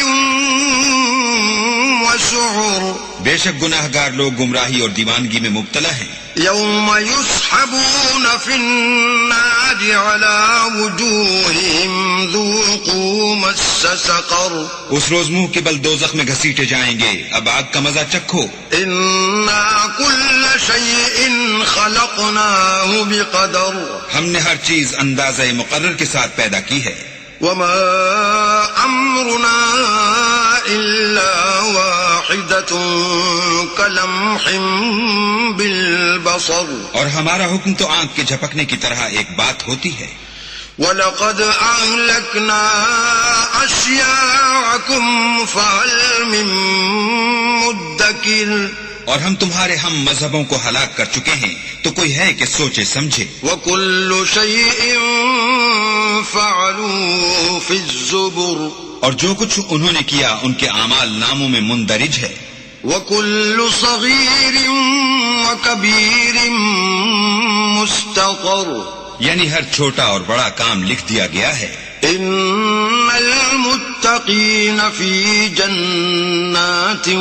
وَسُعُرٍ بے شک گناہ گار لوگ گمراہی اور دیوانگی میں مبتلا ہیں۔ يَوْمَ يُسْحَبُونَ فِي النَّارِ عَلَى وُجُوهِهِمْ ذُوقُوا مَسَّ سَقَرَ اس روز منہ کے بل دوزخ میں گھسیٹے جائیں گے، اب آگ کا مزہ چکھو۔ إِنَّا كُلَّ شَيْءٍ خَلَقْنَاهُ بِقَدَرٍ ہم نے ہر چیز اندازہ مقرر کے ساتھ پیدا کی ہے۔ وَمَا أَمْرُنَا إِلَّا وَاحِدَةٌ كَلَمْحٍ بِالْبَصَرِ اور ہمارا حکم تو آنکھ کے جھپکنے کی طرح ایک بات ہوتی ہے۔ وَلَقَدْ أَهْلَكْنَا أَشْيَاعَكُمْ فَهَلْ مِن مُدَّكِرٍ اور ہم تمہارے ہم مذہبوں کو ہلاک کر چکے ہیں، تو کوئی ہے کہ سوچے سمجھے۔ وَكُلُّ شَيْءٍ فَعَلُوهُ فِي الزُّبُرِ اور جو کچھ انہوں نے کیا ان کے اعمال ناموں میں مندرج ہے۔ وَكُلُّ صَغِيرٍ وَكَبِيرٍ مُسْتَطَرٌ یعنی ہر چھوٹا اور بڑا کام لکھ دیا گیا ہے۔ إِنَّ الْمُتَّقِينَ فِي جَنَّاتٍ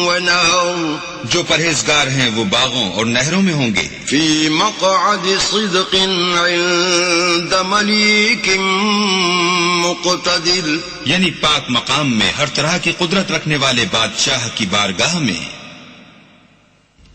وَنَهَرٍ جو پرہیزگار ہیں وہ باغوں اور نہروں میں ہوں گے۔ فِي مَقْعَدِ صِدْقٍ عِندَ مَلِيكٍ مُقْتَدِرٍ یعنی پاک مقام میں ہر طرح کی قدرت رکھنے والے بادشاہ کی بارگاہ میں۔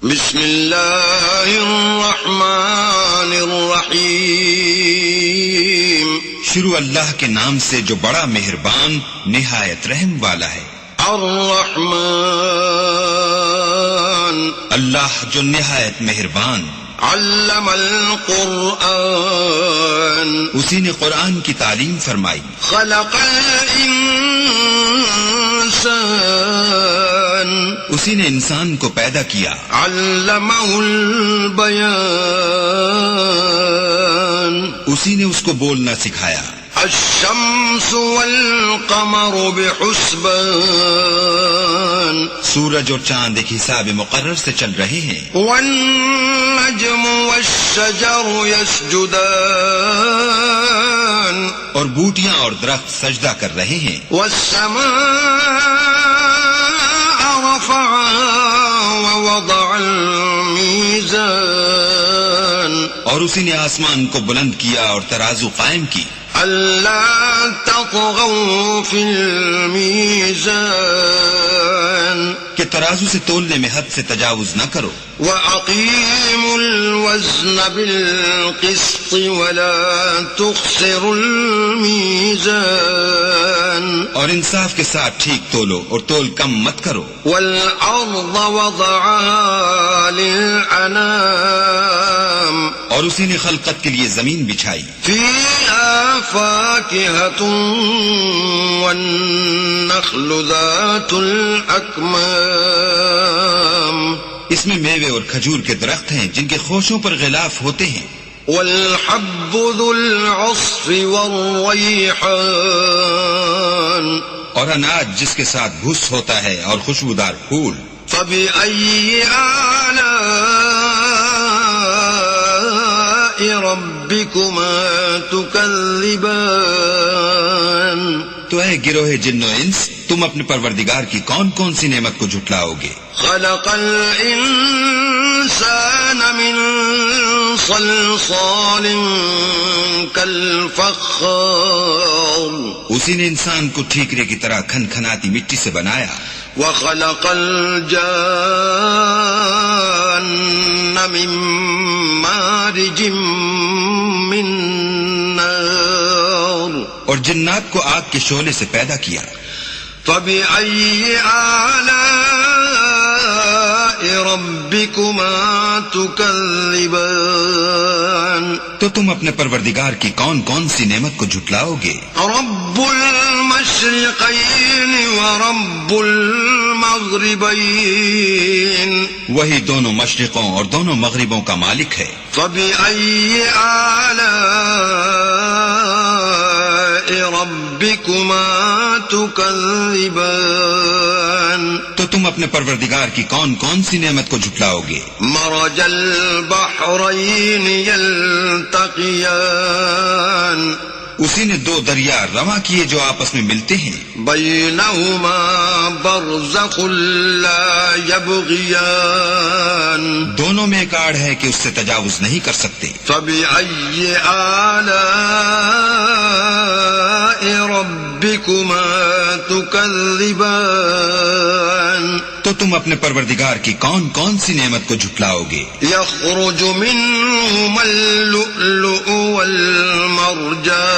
بسم اللہ الرحمن الرحیم شروع اللہ کے نام سے جو بڑا مہربان نہایت رحم والا ہے۔ الرحمن اللہ جو نہایت مہربان۔ علم القرآن اسی نے قرآن کی تعلیم فرمائی۔ خلق الانسان اسی نے انسان کو پیدا کیا۔ علمہ البیان اسی نے اس کو بولنا سکھایا۔ الشمس والقمر بحسبان سورج اور چاند ایک حساب مقرر سے چل رہے ہیں۔ والنجم والشجر يسجدان اور بوٹیاں اور درخت سجدہ کر رہے ہیں۔ والسماء رفعها ووضع الميزان اور اسی نے آسمان کو بلند کیا اور ترازو قائم کی۔ أَلَّا تَطْغَوْا فِي الْمِيزَانِ کہ ترازو سے تولنے میں حد سے تجاوز نہ کرو۔ وَأَقِيمُوا الْوَزْنَ بِالْقِسْطِ وَلَا تُخْسِرُوا الْمِيزَانَ اور انصاف کے ساتھ ٹھیک تولو اور تول کم مت کرو۔ وَالْأَرْضَ وَضَعَهَا لِلْأَنَامِ اور اسی نے خلقت کے لیے زمین بچھائی۔ فِيهَا فَاكِهَةٌ وَالنَّخْلُ ذَاتُ الْأَكْمَامِ اس میں میوے اور کھجور کے درخت ہیں جن کے خوشوں پر غلاف ہوتے ہیں۔ وَالْحَبُّ ذُو الْعَصْفِ وَالرَّيْحَانِ اور اناج جس کے ساتھ بھوس ہوتا ہے اور خوشبودار پھول. فبأي آلاء ربكما تكذبان. تو اے گروہ جن و انس، تم اپنے پروردگار کی کون کون سی نعمت کو جھٹلاؤ گے؟ خلق الانسان من صلصال كالفخار. اسی نے انسان کو ٹھیکرے کی طرح کھن کھناتی مٹی سے بنایا. وخلق الجان من مارج من نار. اور جنات کو آگ کے شعلے سے پیدا کیا. فبأي آلاء ربكما تكذبان. تو تم اپنے پروردگار کی کون کون سی نعمت کو جھٹلاؤ گے؟ رب المشرقين ورب المغربين. وہی دونوں مشرقوں اور دونوں مغربوں کا مالک ہے. فبأي آلاء ربكما تكذبان. تو تم اپنے پروردگار کی کون کون سی نعمت کو جھٹلاؤ گے؟ مرج البحرين يلتقيان. اسی نے دو دریا رواں کیے جو آپس میں ملتے ہیں. بينهما برزخ لا يبغيان. دونوں میں ایک آڑ ہے کہ اس سے تجاوز نہیں کر سکتے. فبأي آلاء ربكما تكذبان. تو تم اپنے پروردگار کی کون کون سی نعمت کو جھٹلاؤ گے؟ يخرج منهما اللؤلؤ والمرجان.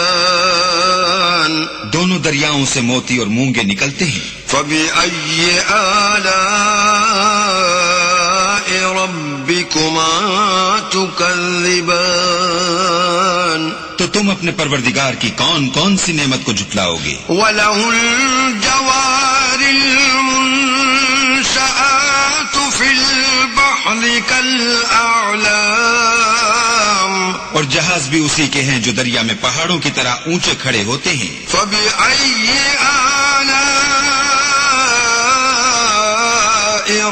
دونوں دریاؤں سے موتی اور مونگے نکلتے ہیں. فبأي آلاء ربكما تكذبان. تو تم اپنے پروردگار کی کون کون سی نعمت کو جھٹلاؤ گے؟ وله الجوار المنشآت في البحر كالأعلام. اور جہاز بھی اسی کے ہیں جو دریا میں پہاڑوں کی طرح اونچے کھڑے ہوتے ہیں. فبأي آلاء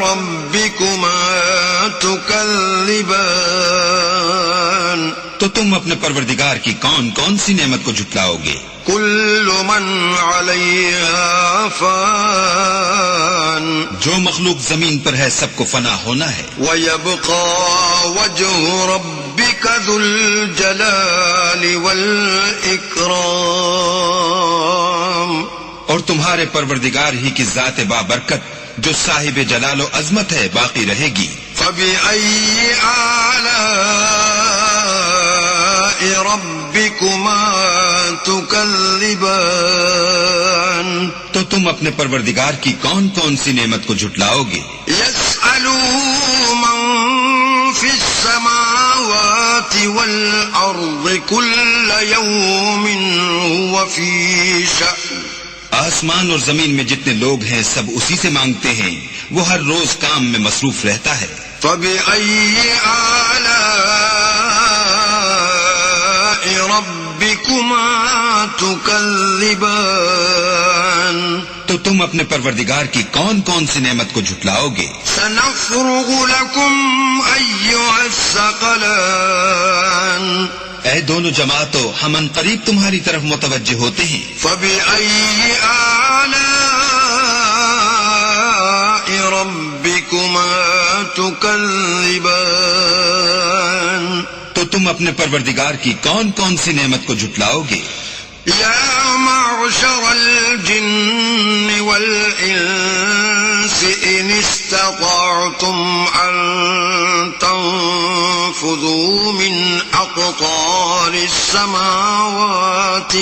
ربكما تكذبان. تو تم اپنے پروردگار کی کون کون سی نعمت کو جھٹلاؤ گے؟ كل من عليها فان. جو مخلوق زمین پر ہے سب کو فنا ہونا ہے. ويبقى وجه ربك ذو الجلال والإكرام. اور تمہارے پروردگار ہی کی ذات بابرکت جو صاحب جلال و عظمت ہے باقی رہے گی. فبأي آلاء ربكما تكذبان. تو تم اپنے پروردگار کی کون کون سی نعمت کو جھٹلاؤ گے؟ يسأله من في السماوات والأرض كل يوم هو في شأن. آسمان اور زمین میں جتنے لوگ ہیں سب اسی سے مانگتے ہیں، وہ ہر روز کام میں مصروف رہتا ہے. فبأي آلاء ربكما تكذبان. تو تم اپنے پروردگار کی کون کون سی نعمت کو جھٹلاؤ گے؟ سنفرغ لكم أيها الثقلان. اے دونوں جماعتوں، ہم ان قریب تمہاری طرف متوجہ ہوتے ہیں. فبأي آلاء ربكما تكذبان. تو تم اپنے پروردگار کی کون کون سی نعمت کو جھٹلاؤ گے؟ يا معشر الجن والإنس إن استطعتم أن تنفذوا من أقطار السماوات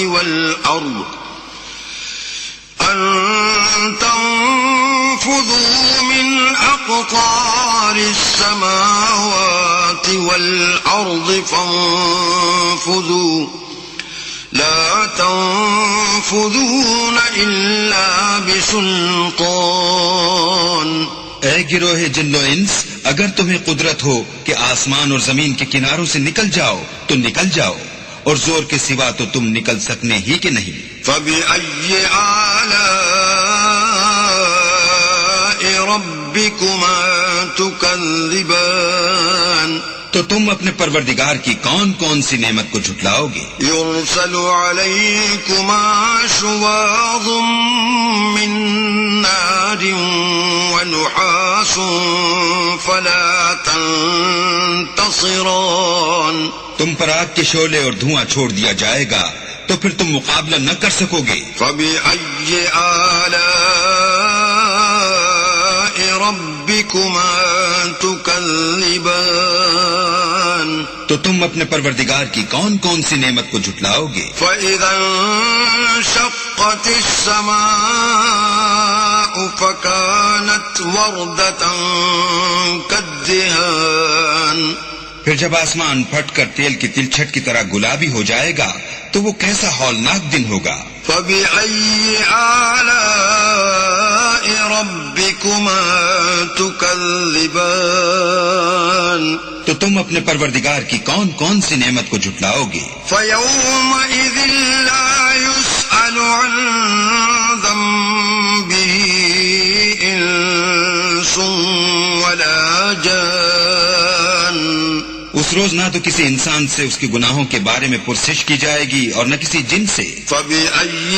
والأرض فانفذوا لا تنفذون إلا بسلطان. اے گروہ جن و انس، اگر تمہیں قدرت ہو کہ آسمان اور زمین کے کناروں سے نکل جاؤ تو نکل جاؤ، اور زور کے سوا تو تم نکل سکنے ہی کہ نہیں. فَبِأَيِّ آلَاءِ رَبِّكُمَا تُكَذِّبَانِ تو تم اپنے پروردگار کی کون کون سی نعمت کو جھٹلاؤ گے؟ يُرْسَلُ عَلَيْكُمَا شُوَاظٌ مِّن نَّارٍ وَنُحَاسٌ فَلَا تَنتَصِرَانِ تم پر آگ کے شعلے اور دھواں چھوڑ دیا جائے گا تو پھر تم مقابلہ نہ کر سکو گے. فَبِأَيِّ آلَاءِ رَبِّكُمَا تُكَذِّبَانِ تو تم اپنے پروردگار کی کون کون سی نعمت کو جھٹلاؤ گے؟ فَإِذَا انشَقَّتِ السَّمَاءُ فَكَانَتْ وَرْدَةً كَالدِّهَانِ پھر جب آسمان پھٹ کر تیل کی تلچھٹ کی طرح گلابی ہو جائے گا تو وہ کیسا ہولناک دن ہوگا. فَبِأَيِّ آلَاءِ رَبِّكُمَا تُكَذِّبَانِ تو تم اپنے پروردگار کی کون کون سی نعمت کو جھٹلاؤ گے؟ فَيَوْمَئِذٍ لَا يُسْأَلُ عَنْ ذَنبِهِ إِنسٌ وَلَا جَانٌ اس روز نہ تو کسی انسان سے اس کے گناہوں کے بارے میں پرسش کی جائے گی اور نہ کسی جن سے. فَبِأَيِّ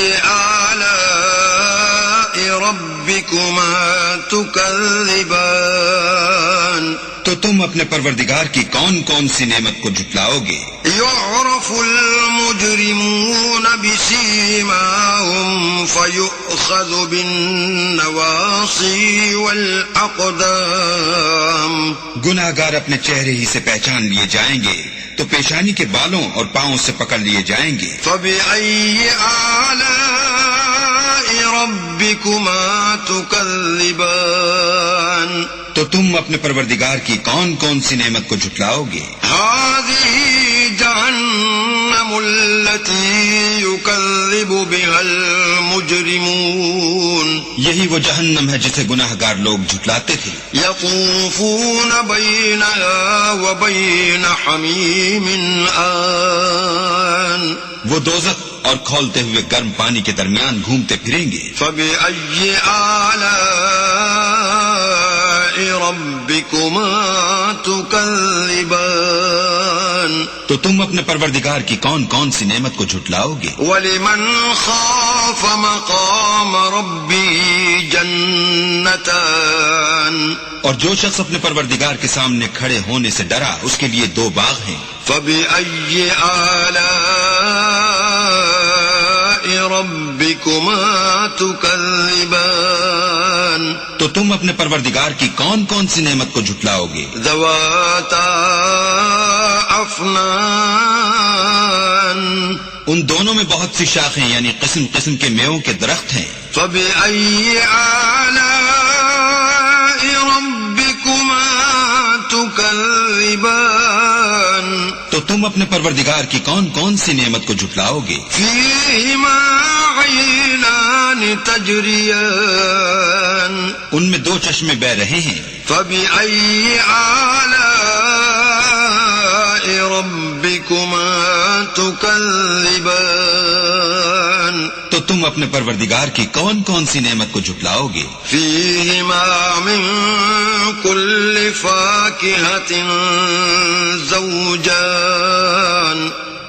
آلَاءِ رَبِّكُمَا تُكَذِّبَانِ تو تم اپنے پروردگار کی کون کون سی نعمت کو جھٹلاؤ گے؟ يُعْرَفُ الْمُجْرِمُونَ بِسِيمَاهُمْ فَيُؤْخَذُ بِالنَّوَاصِي وَالْأَقْدَامِ گناہگار اپنے چہرے ہی سے پہچان لیے جائیں گے تو پیشانی کے بالوں اور پاؤں سے پکڑ لیے جائیں گے. فَبِأَيِّ آلَاءِ رَبِّكُمَا تُكَذِّبَانِ تو تم اپنے پروردگار کی کون کون سی نعمت کو جھٹلاؤ گے؟ هَذِهِ جَهَنَّمُ الَّتِي يُكَذِّبُ بِهَا الْمُجْرِمُونَ یہی وہ جہنم ہے جسے گناہگار لوگ جھٹلاتے تھے. يَطُوفُونَ بَيْنَهَا وَبَيْنَ حَمِيمٍ آنٍ وہ دوزخ اور کھولتے ہوئے گرم پانی کے درمیان گھومتے پھریں گے. فَبِأَيِّ آلَاءِ رَبِّكُمَا تُكَذِّبَانِ تو تم اپنے پروردگار کی کون کون سی نعمت کو جھٹلاؤ گے؟ وَلِمَنْ خَافَ مَقَامَ رَبِّهِ جَنَّتَانِ اور جو شخص اپنے پروردگار کے سامنے کھڑے ہونے سے ڈرا اس کے لیے دو باغ ہیں. فَبِأَيِّ آلَاءِ رَبِّكُمَا تُكَذِّبَانِ تو تم اپنے پروردگار کی کون کون سی نعمت کو جھٹلاؤ گے؟ ذَوَاتَا أَفْنَانٍ ان دونوں میں بہت سی شاخیں یعنی قسم قسم کے میووں کے درخت ہیں. فَبِأَيِّ آلَاءِ رَبِّكُمَا تُكَذِّبَانِ تو تم اپنے پروردگار کی کون کون سی نعمت کو جھٹلاؤ گے؟ فِيهِمَا عَيْنَانِ تَجْرِيَانِ ان میں دو چشمے بہ رہے ہیں. فَبِأَيِّ آلَاءِ رَبِّكُمَا تُكَذِّبَانِ تو تم اپنے پروردگار کی کون کون سی نعمت کو جھٹلاؤ گے؟ فِيهِمَا مِن كُلِّ فَاكِهَةٍ زَوْجَانِ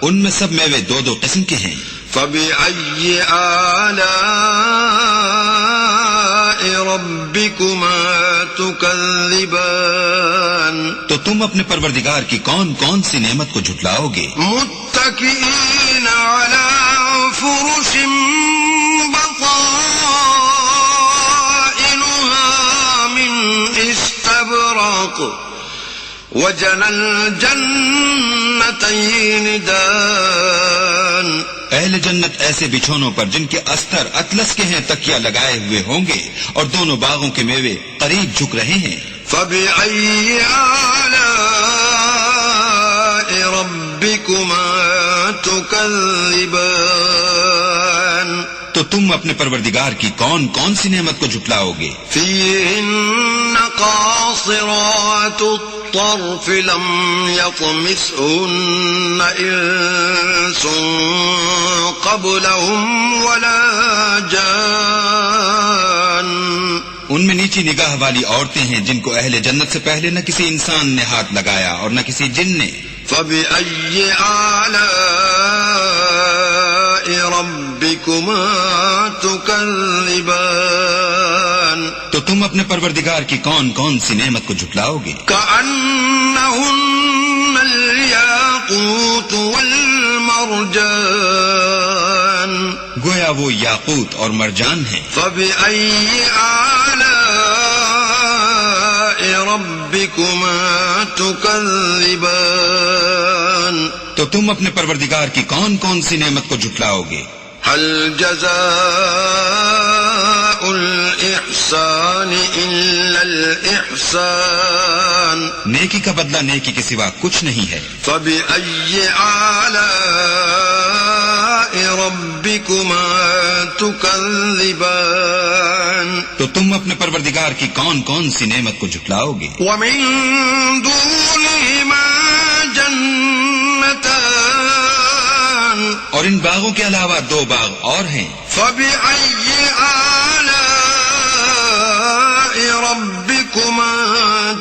ان میں سب میوے دو دو قسم کے ہیں. فَبِأَيِّ آلَاءِ رَبِّكُمَا تُكَذِّبَانِ تو تم اپنے پروردگار کی کون کون سی نعمت کو جھٹلاؤ گے؟ مُتَّكِئِينَ عَلَى فُرُشٍ بَطَائِنُهَا مِنْ إِسْتَبْرَقٍ وَجَنَى الْجَنَّتَيْنِ دَانٍ اہل جنت ایسے بچھونوں پر جن کے استر اطلس کے ہیں تکیہ لگائے ہوئے ہوں گے اور دونوں باغوں کے میوے قریب جھک رہے ہیں. فَبِأَيِّ آلَاءِ رَبِّكُمَا تُكَذِّبَانِ تو تم اپنے پروردگار کی کون کون سی نعمت کو جھٹلاؤ گے؟ فيهن قاصرات الطرف لم يطمثهن إنس قبلهم ولا جان. ان میں نیچی نگاہ والی عورتیں ہیں جن کو اہل جنت سے پہلے نہ کسی انسان نے ہاتھ لگایا اور نہ کسی جن نے. فبأي آلاء ربكما تكذبان. تو تم اپنے پروردگار کی کون کون سی نعمت کو جھٹلاؤ گے؟ كأنهن الياقوت والمرجان. گویا وہ یاقوت اور مرجان ہیں. فبأي آلاء ربكما تكذبان. تو تم اپنے پروردگار کی کون کون سی نعمت کو جھٹلاؤ گے؟ هل جزاء الإحسان إلا الإحسان. نیکی کا بدلہ نیکی کے سوا کچھ نہیں ہے. فبأي آلاء ربكما تكذبان. تو تم اپنے پروردگار کی کون کون سی نعمت کو جھٹلاؤ گے؟ ومن دونهما جنتان. اور ان باغوں کے علاوہ دو باغ اور ہیں. فبأي آلاء ربكما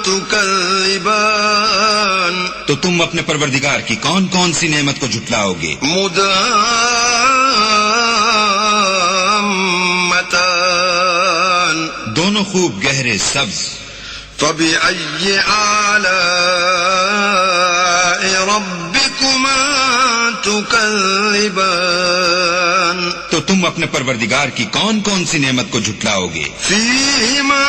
تكذبان. تو تم اپنے پروردگار کی کون کون سی نعمت کو جھٹلاؤ گے؟ مدامتان. دونوں خوب گہرے سبز. فبأي آلاء ربكما تكذبان. تو تم اپنے پروردگار کی کون کون سی نعمت کو جھٹلاؤ گے؟ فيهما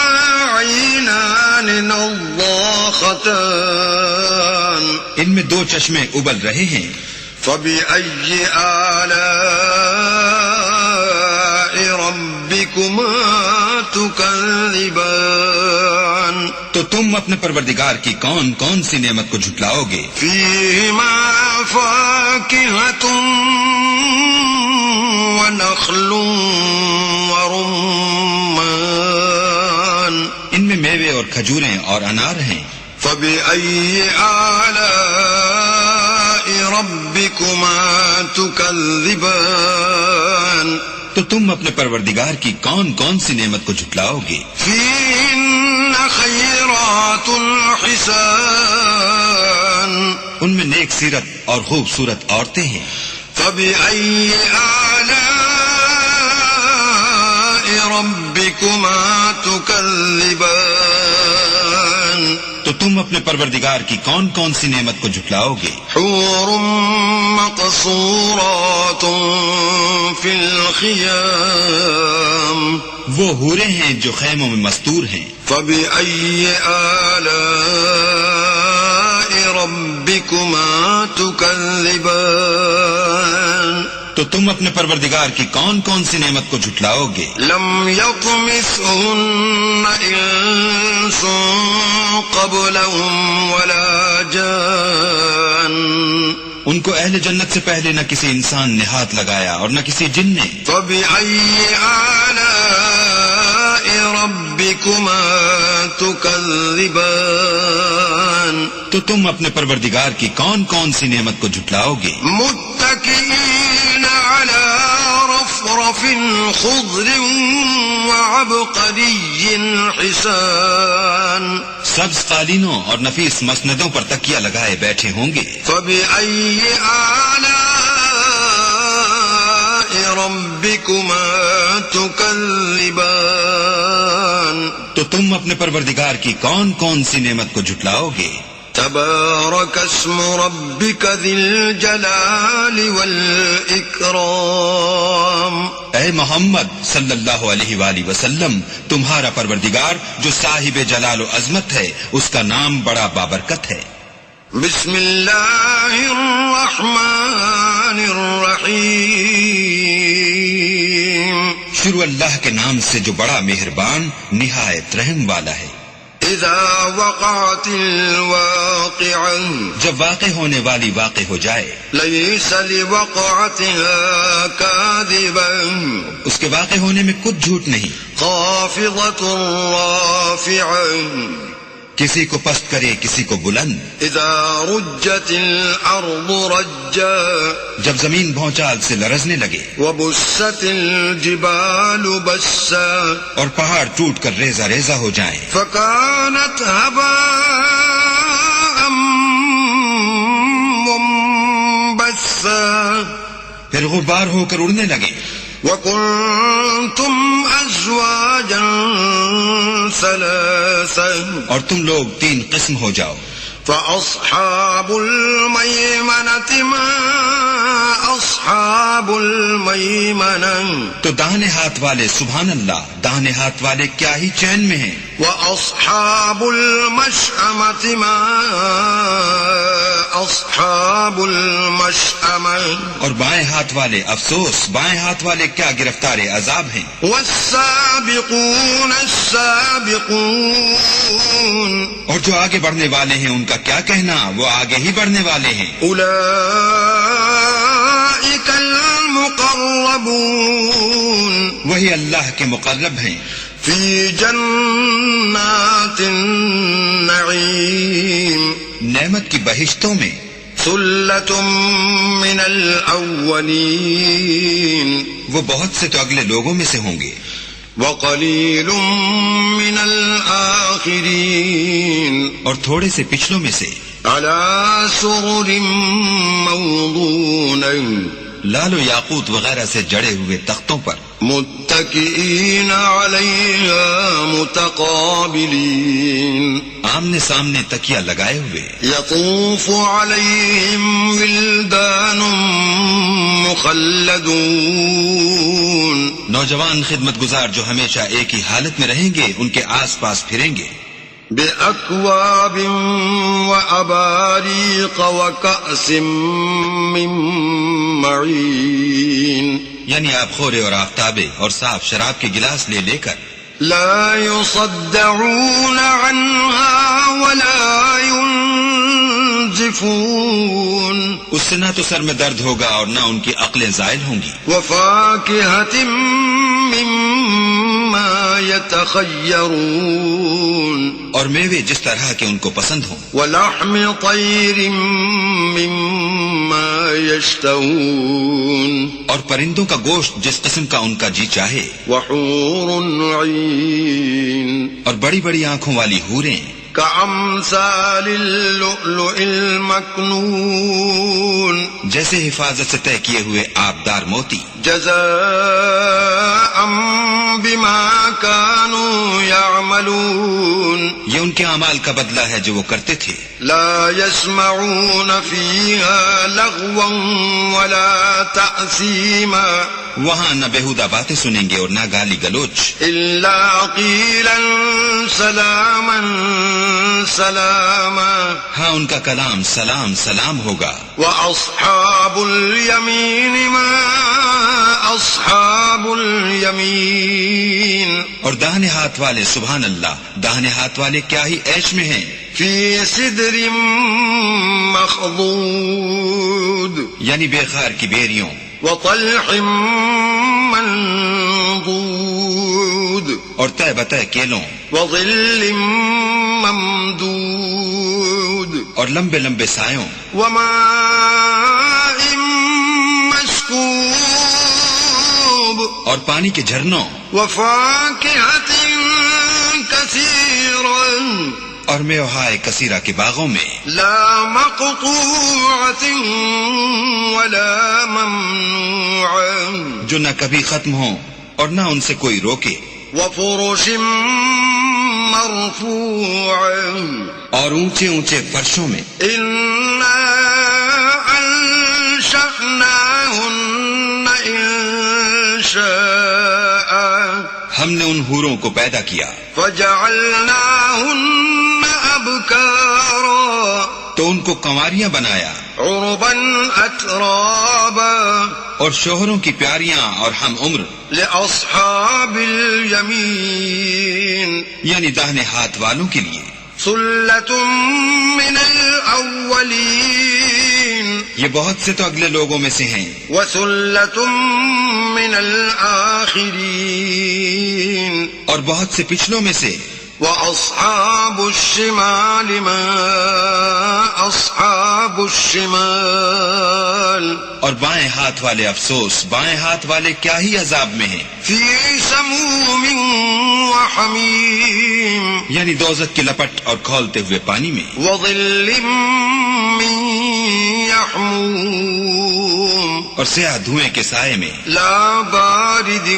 عينان نضاختان. ان میں دو چشمے ابل رہے ہیں. فبأي آلاء ربكما تكذبان. تو تم اپنے پروردگار کی کون کون سی نعمت کو جھٹلاؤ گے؟ فيهما فاكهة ونخل ورمان. ان میں میوے اور کھجوریں اور انار ہیں. فبأي آلاء ربكما تكذبان. تو تم اپنے پروردگار کی کون کون سی نعمت کو جھٹلاؤ گے؟ فيهن خيرات حسان. ان میں نیک سیرت اور خوبصورت عورتیں ہیں. فبأي آلاء ربكما تكذبان. تو تم اپنے پروردگار کی کون کون سی نعمت کو جھٹلاؤ گے؟ حور مقصورات في الخيام. وہ حوریں ہیں جو خیموں میں مستور ہیں. فبأي آلاء ربكما تكذبان. تو تم اپنے پروردگار کی کون کون سی نعمت کو جھٹلاؤ گے؟ لم يطمثهن إنس قبلهم ولا جان. ان کو اہل جنت سے پہلے نہ کسی انسان نے ہاتھ لگایا اور نہ کسی جن نے. فبأي آلاء ربكما تكذبان. تو تم اپنے پروردگار کی کون کون سی نعمت کو جھٹلاؤ گے؟ متكئين على رفرف خضر وعبقري حسان. سبز قالینوں اور نفیس مسندوں پر تکیہ لگائے بیٹھے ہوں گے. فبأي آلاء ربكما تكذبان. تو تم اپنے پروردگار کی کون کون سی نعمت کو جھٹلاؤ گے؟ تبارك اسم ربك ذي الجلال والإكرام. اے محمد صلی اللہ علیہ وآلہ وسلم، تمہارا پروردگار جو صاحب جلال و عظمت ہے، اس کا نام بڑا بابرکت ہے. بسم اللہ الرحمن الرحیم. شروع اللہ کے نام سے جو بڑا مہربان نہایت رحم والا ہے. اذا وقعت الواقعہ، جب واقع ہونے والی واقع ہو جائے. لیس لوقعتها کاذبا، اس اس کے واقع ہونے میں کچھ جھوٹ نہیں. خافضة رافعة کسی کو پست کرے کسی کو بلند. اذا رجت الارض رجا جب زمین بھونچال سے لرزنے لگے. وبست الجبال بسا اور پہاڑ ٹوٹ کر ریزہ ریزہ ہو جائیں. فكانت هباء منبثا پھر غبار ہو کر اڑنے لگے. وَكُنْتُمْ أَزْوَاجًا ثَلَاثًا اور تم لوگ 3 قسم ہو جاؤ. فَأَصْحَابُ الْمَيْمَنَةِ مَا أَصْحَابُ الْمَيْمَنَةِ تو داہنے ہاتھ والے سبحان اللہ، داہنے ہاتھ والے کیا ہی چین میں ہیں. وَأَصْحَابُ الْمَشْأَمَةِ مَا أَصْحَابُ الْمَشْأَمَةِ اور بائیں ہاتھ والے افسوس، بائیں ہاتھ والے کیا گرفتار عذاب ہیں. وَالسَّابِقُونَ السَّابِقُونَ اور جو آگے بڑھنے والے ہیں ان کا کیا کہنا، وہ آگے ہی بڑھنے والے ہیں. أُولَئِكَ الْمُقَرَّبُونَ وہی اللہ کے مقرب ہیں. فِي جَنَّاتِ النَّعِيمِ نعمت کی بہشتوں میں. ثُلَّةٌ مِّنَ الْأَوَّلِينَ وہ بہت سے تو اگلے لوگوں میں سے ہوں گے. وَقَلِيلٌ مِّنَ الْآخِرِينَ اور تھوڑے سے پچھلوں میں سے. عَلَى سُرُرٍ مَّوْضُونَةٍ لال و یاقوت وغیرہ سے جڑے ہوئے تختوں پر. متکئین علیہا متقابلین آمنے سامنے تکیہ لگائے ہوئے. یطوف علیہم ولدان مخلدون نوجوان خدمت گزار جو ہمیشہ ایک ہی حالت میں رہیں گے ان کے آس پاس پھریں گے. بأکواب وأباریق وکأس من معین یعنی آب خورے اور آفتابے اور صاف شراب کے گلاس لے لے کر. لا يصدعون عنها ولا ينزفون اس سے نہ تو سر میں درد ہوگا اور نہ ان کی عقلیں زائل ہوں گی. وفاكهة مما يتخيرون اور میوے جس طرح کے ان کو پسند ہوں. ولحم طير مما يشتهون اور پرندوں کا گوشت جس قسم کا ان کا جی چاہے. وحور عين اور بڑی بڑی آنکھوں والی حوریں كأمثال اللؤلؤ المكنون جیسے حفاظت سے طے کیے ہوئے آبدار موتی. جزاء بما كانوا يعملون یہ ان کے اعمال کا بدلہ ہے جو وہ کرتے تھے. لا يسمعون فيها لغوا ولا تأثيما وہاں نہ بےہودہ باتیں سنیں گے اور نہ گالی گلوچ. إلا قيلا سلاما سلاما ہاں ان کا کلام سلام سلام ہوگا. وأصحاب اليمين ما أصحاب اليمين اور داہنے ہاتھ والے سبحان اللہ، داہنے ہاتھ والے کیا ہی عیش میں ہیں. في سدر مخضود یعنی بے خار کی بیریوں. وطلح منضود اور تہ بتہ کیلوں. وظل ممدود اور لمبے لمبے سایوں. وماء مسكوب اور پانی کے جھرنوں. وفاكهة كثيرة اور میوہائے کثیرہ کے باغوں میں. لا مقطوعة ولا ممنوعة جو نہ کبھی ختم ہوں اور نہ ان سے کوئی روکے. وفرش مرفوعة اور اونچے اونچے فرشوں میں. إنا أنشأناهن إنشاء ہم نے ان حوروں کو پیدا کیا فجعلناهن أبكارا تو ان کو کنواریاں بنایا. عربا أترابا اور شوہروں کی پیاریاں اور ہم عمر. لأصحاب اليمين یعنی داہنے ہاتھ والوں کے لیے. ثلة من الأولين یہ بہت سے تو اگلے لوگوں میں سے ہیں. وثلة من الآخرين الْآخِرِينَ اور بہت سے پچھلوں میں سے. وَأَصْحَابُ الشِّمَالِ مَا أَصْحَابُ الشِّمَالِ اور بائیں ہاتھ والے افسوس، بائیں ہاتھ والے کیا ہی عذاب میں ہیں. فِي سَمُومٍ وَحَمِيمٍ یعنی دوزخ کی لپٹ اور کھولتے ہوئے پانی میں. وَظِلٍّ مِّن يَحْمُومٍ اور سیاہ دھوئیں کے سائے میں. لا بارد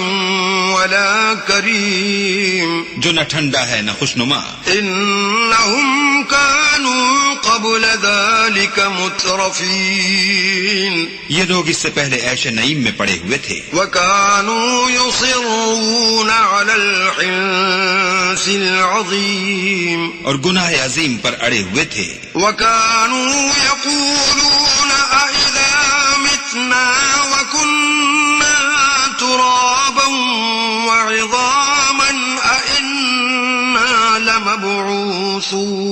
ولا کریم جو نہ ٹھنڈا ہے نہ خوشنما. انہم كانوا قبل ذلك مترفین یہ لوگ اس سے پہلے عیش نعیم میں پڑے ہوئے تھے. وكانوا يصرون على الحنث العظیم اور گناہ عظیم پر اڑے ہوئے تھے. وكانوا يقولون أإذا متنا وكنا ترابا وعظاما أإنا لمبعوثون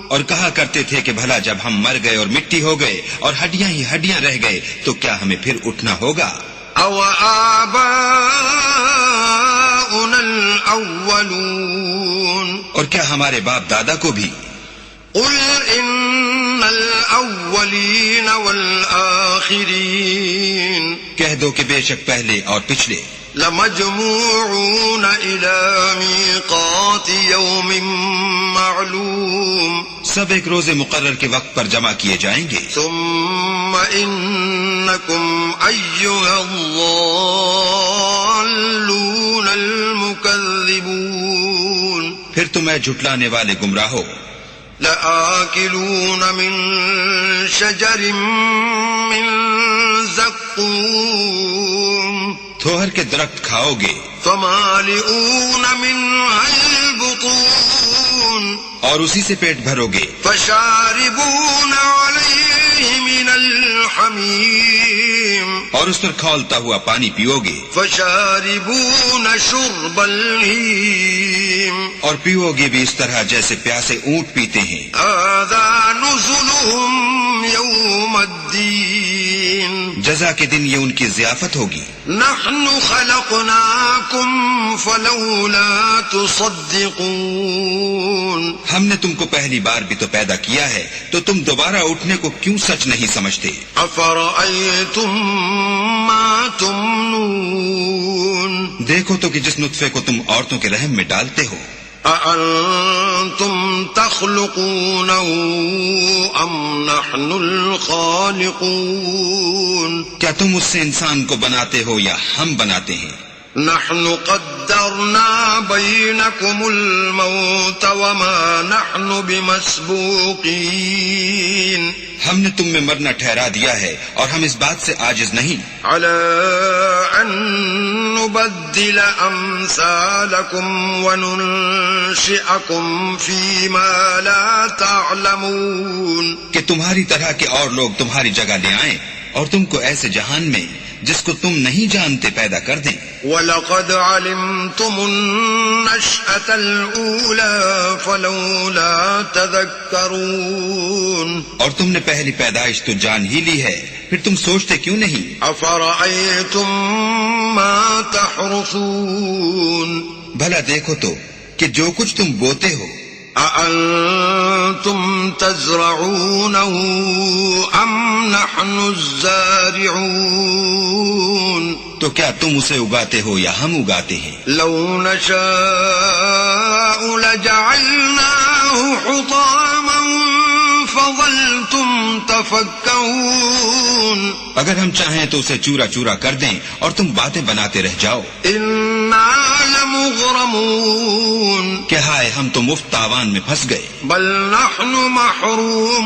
اور کہا کرتے تھے کہ بھلا جب ہم مر گئے اور مٹی ہو گئے اور ہڈیاں ہی ہڈیاں رہ گئے تو کیا ہمیں پھر اٹھنا ہوگا؟ أو آباؤنا الأولون اور کیا ہمارے باپ دادا کو بھی؟ قل ان الاولین والآخرین کہہ دو کہ بے شک پہلے اور پچھلے لمجموعون الى میقات یوم معلوم سب ایک روز مقرر کے وقت پر جمع کیے جائیں گے. ثم انکم ایھا الضالون المکذبون پھر تمہیں جھٹلانے والے گمراہو. لآکلون من شجر من زقوم تھوہر کے درخت کھاؤ گے. فمالئون منها البطون اور اسی سے پیٹ بھرو گے. فشاربون علیہ من الحمیم اور اس پر کھولتا ہوا پانی پیو گے. فشاربون شرب الہیم اور پیو گے بھی اس طرح جیسے پیاسے اونٹ پیتے ہیں. ھذا نزلهم یوم الدین جزا کے دن یہ ان کی ضیافت ہوگی. نحن خلقناکم فلولا تصدقون ہم نے تم کو پہلی بار بھی تو پیدا کیا ہے تو تم دوبارہ اٹھنے کو کیوں سچ نہیں سمجھتے؟ افرأیتم ما تمنون دیکھو تو کہ جس نطفے کو تم عورتوں کے رحم میں ڈالتے ہو. اانتم تخلقونه ام نحن الخالقون کیا تم اس سے انسان کو بناتے ہو یا ہم بناتے ہیں؟ نحن قدرنا بینکم الموت وما نحن بمسبوقین ہم نے تم میں مرنا ٹھہرا دیا ہے اور ہم اس بات سے عاجز نہیں. علی ان نبدل امثالکم وننشئکم فیما لا تعلمون کہ تمہاری طرح کے اور لوگ تمہاری جگہ لے آئیں اور تم کو ایسے جہان میں جس کو تم نہیں جانتے پیدا کر دیں. وَلَقَدْ عَلِمْتُمُ النَّشْأَةَ الْأُولَى فَلَوْلَا تَذَكَّرُونَ اور تم نے پہلی پیدائش تو جان ہی لی ہے پھر تم سوچتے کیوں نہیں؟ أَفَرَأَيْتُمْ مَا تَحْرُثُونَ بھلا دیکھو تو کہ جو کچھ تم بوتے ہو أَأَنْتُمْ تَزْرَعُونَهُ أَمْ نَحْنُ الزَّارِعُونَ تو کیا تم اسے اگاتے ہو یا ہم اگاتے ہیں؟ لَوْ نَشَاءُ لَجَعَلْنَاهُ حُطَامًا فَظَلْتُمْ تَفَكَّهُونَ اگر ہم چاہیں تو اسے چورا چورا کر دیں اور تم باتیں بناتے رہ جاؤ. إِنَّا لَمُغْرَمُونَ کہ ہائے ہم تو مفت تاوان میں پھنس گئے. بل نحن محرومون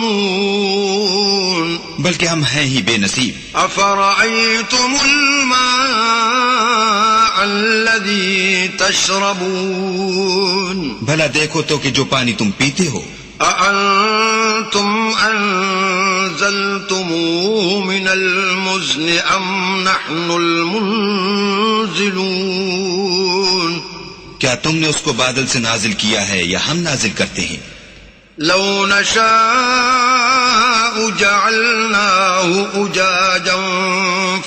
بلکہ ہم ہیں ہی بے نصیب. افرأيتم الماء الذي تشربون بھلا دیکھو تو کہ جو پانی تم پیتے ہو أأنتم أنزلتموه من المزن أم نحن المنزلون کیا تم نے اس کو بادل سے نازل کیا ہے یا ہم نازل کرتے ہیں؟ لو نشاء جعلناه أجاجا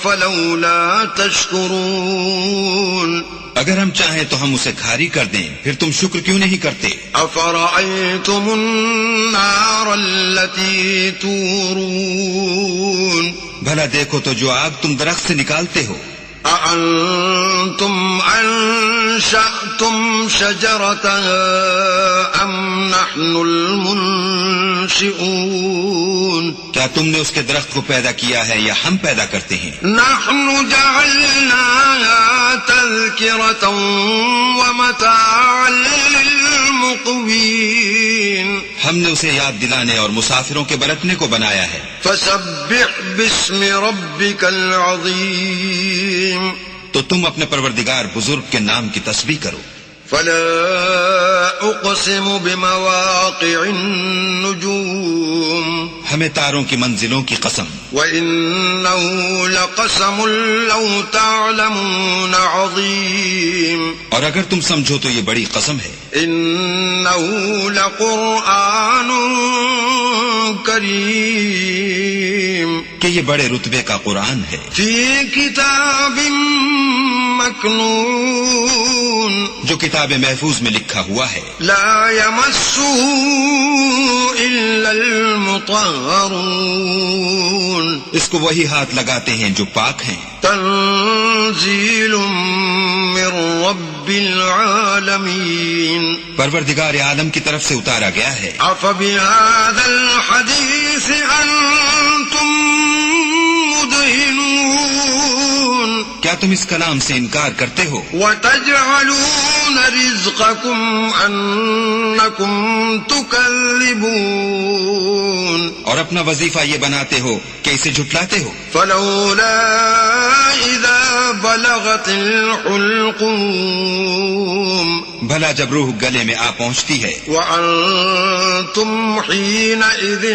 فلولا تشكرون اگر ہم چاہیں تو ہم اسے کھاری کر دیں، پھر تم شکر کیوں نہیں کرتے؟ أفرأيتم النار التي تورون بھلا دیکھو تو جو آگ تم درخت سے نکالتے ہو، أأنتم أنشأتم شجرتها أم نحن المنشئون کیا تم نے اس کے درخت کو پیدا کیا ہے یا ہم پیدا کرتے ہیں؟ نحن جعلناها تذكرة ومتاعا للمقوين ہم نے اسے یاد دلانے اور مسافروں کے برتنے کو بنایا ہے۔ فسبح باسم ربك العظيم تو تم اپنے پروردگار بزرگ کے نام کی تسبیح کرو۔ فلا أقسم بمواقع النجوم ہمیں تاروں کی منزلوں کی قسم، وإنه لقسم لو تعلمون عظيم اور اگر تم سمجھو تو یہ بڑی قسم ہے۔ إنه لقرآن کریم کہ یہ بڑے رتبے کا قرآن ہے، في كتاب مكنون جو کتاب محفوظ میں لکھا ہوا ہے، لا يمسه إلا المطهرون اس کو وہی ہاتھ لگاتے ہیں جو پاک ہیں۔ تنزيل من رب العالمين پروردگار عالم کی طرف سے اتارا گیا ہے۔ أفبهذا الحديث أنتم مدهنون کیا تم اس کلام سے انکار کرتے ہو؟ وتجعلون رزقكم أنكم تكذبون اور اپنا وظیفہ یہ بناتے ہو کہ اسے جھٹلاتے ہو۔ فلولا إذا بلغت الحلقوم بھلا جب روح گلے میں آ پہنچتی ہے وأنتم حينئذ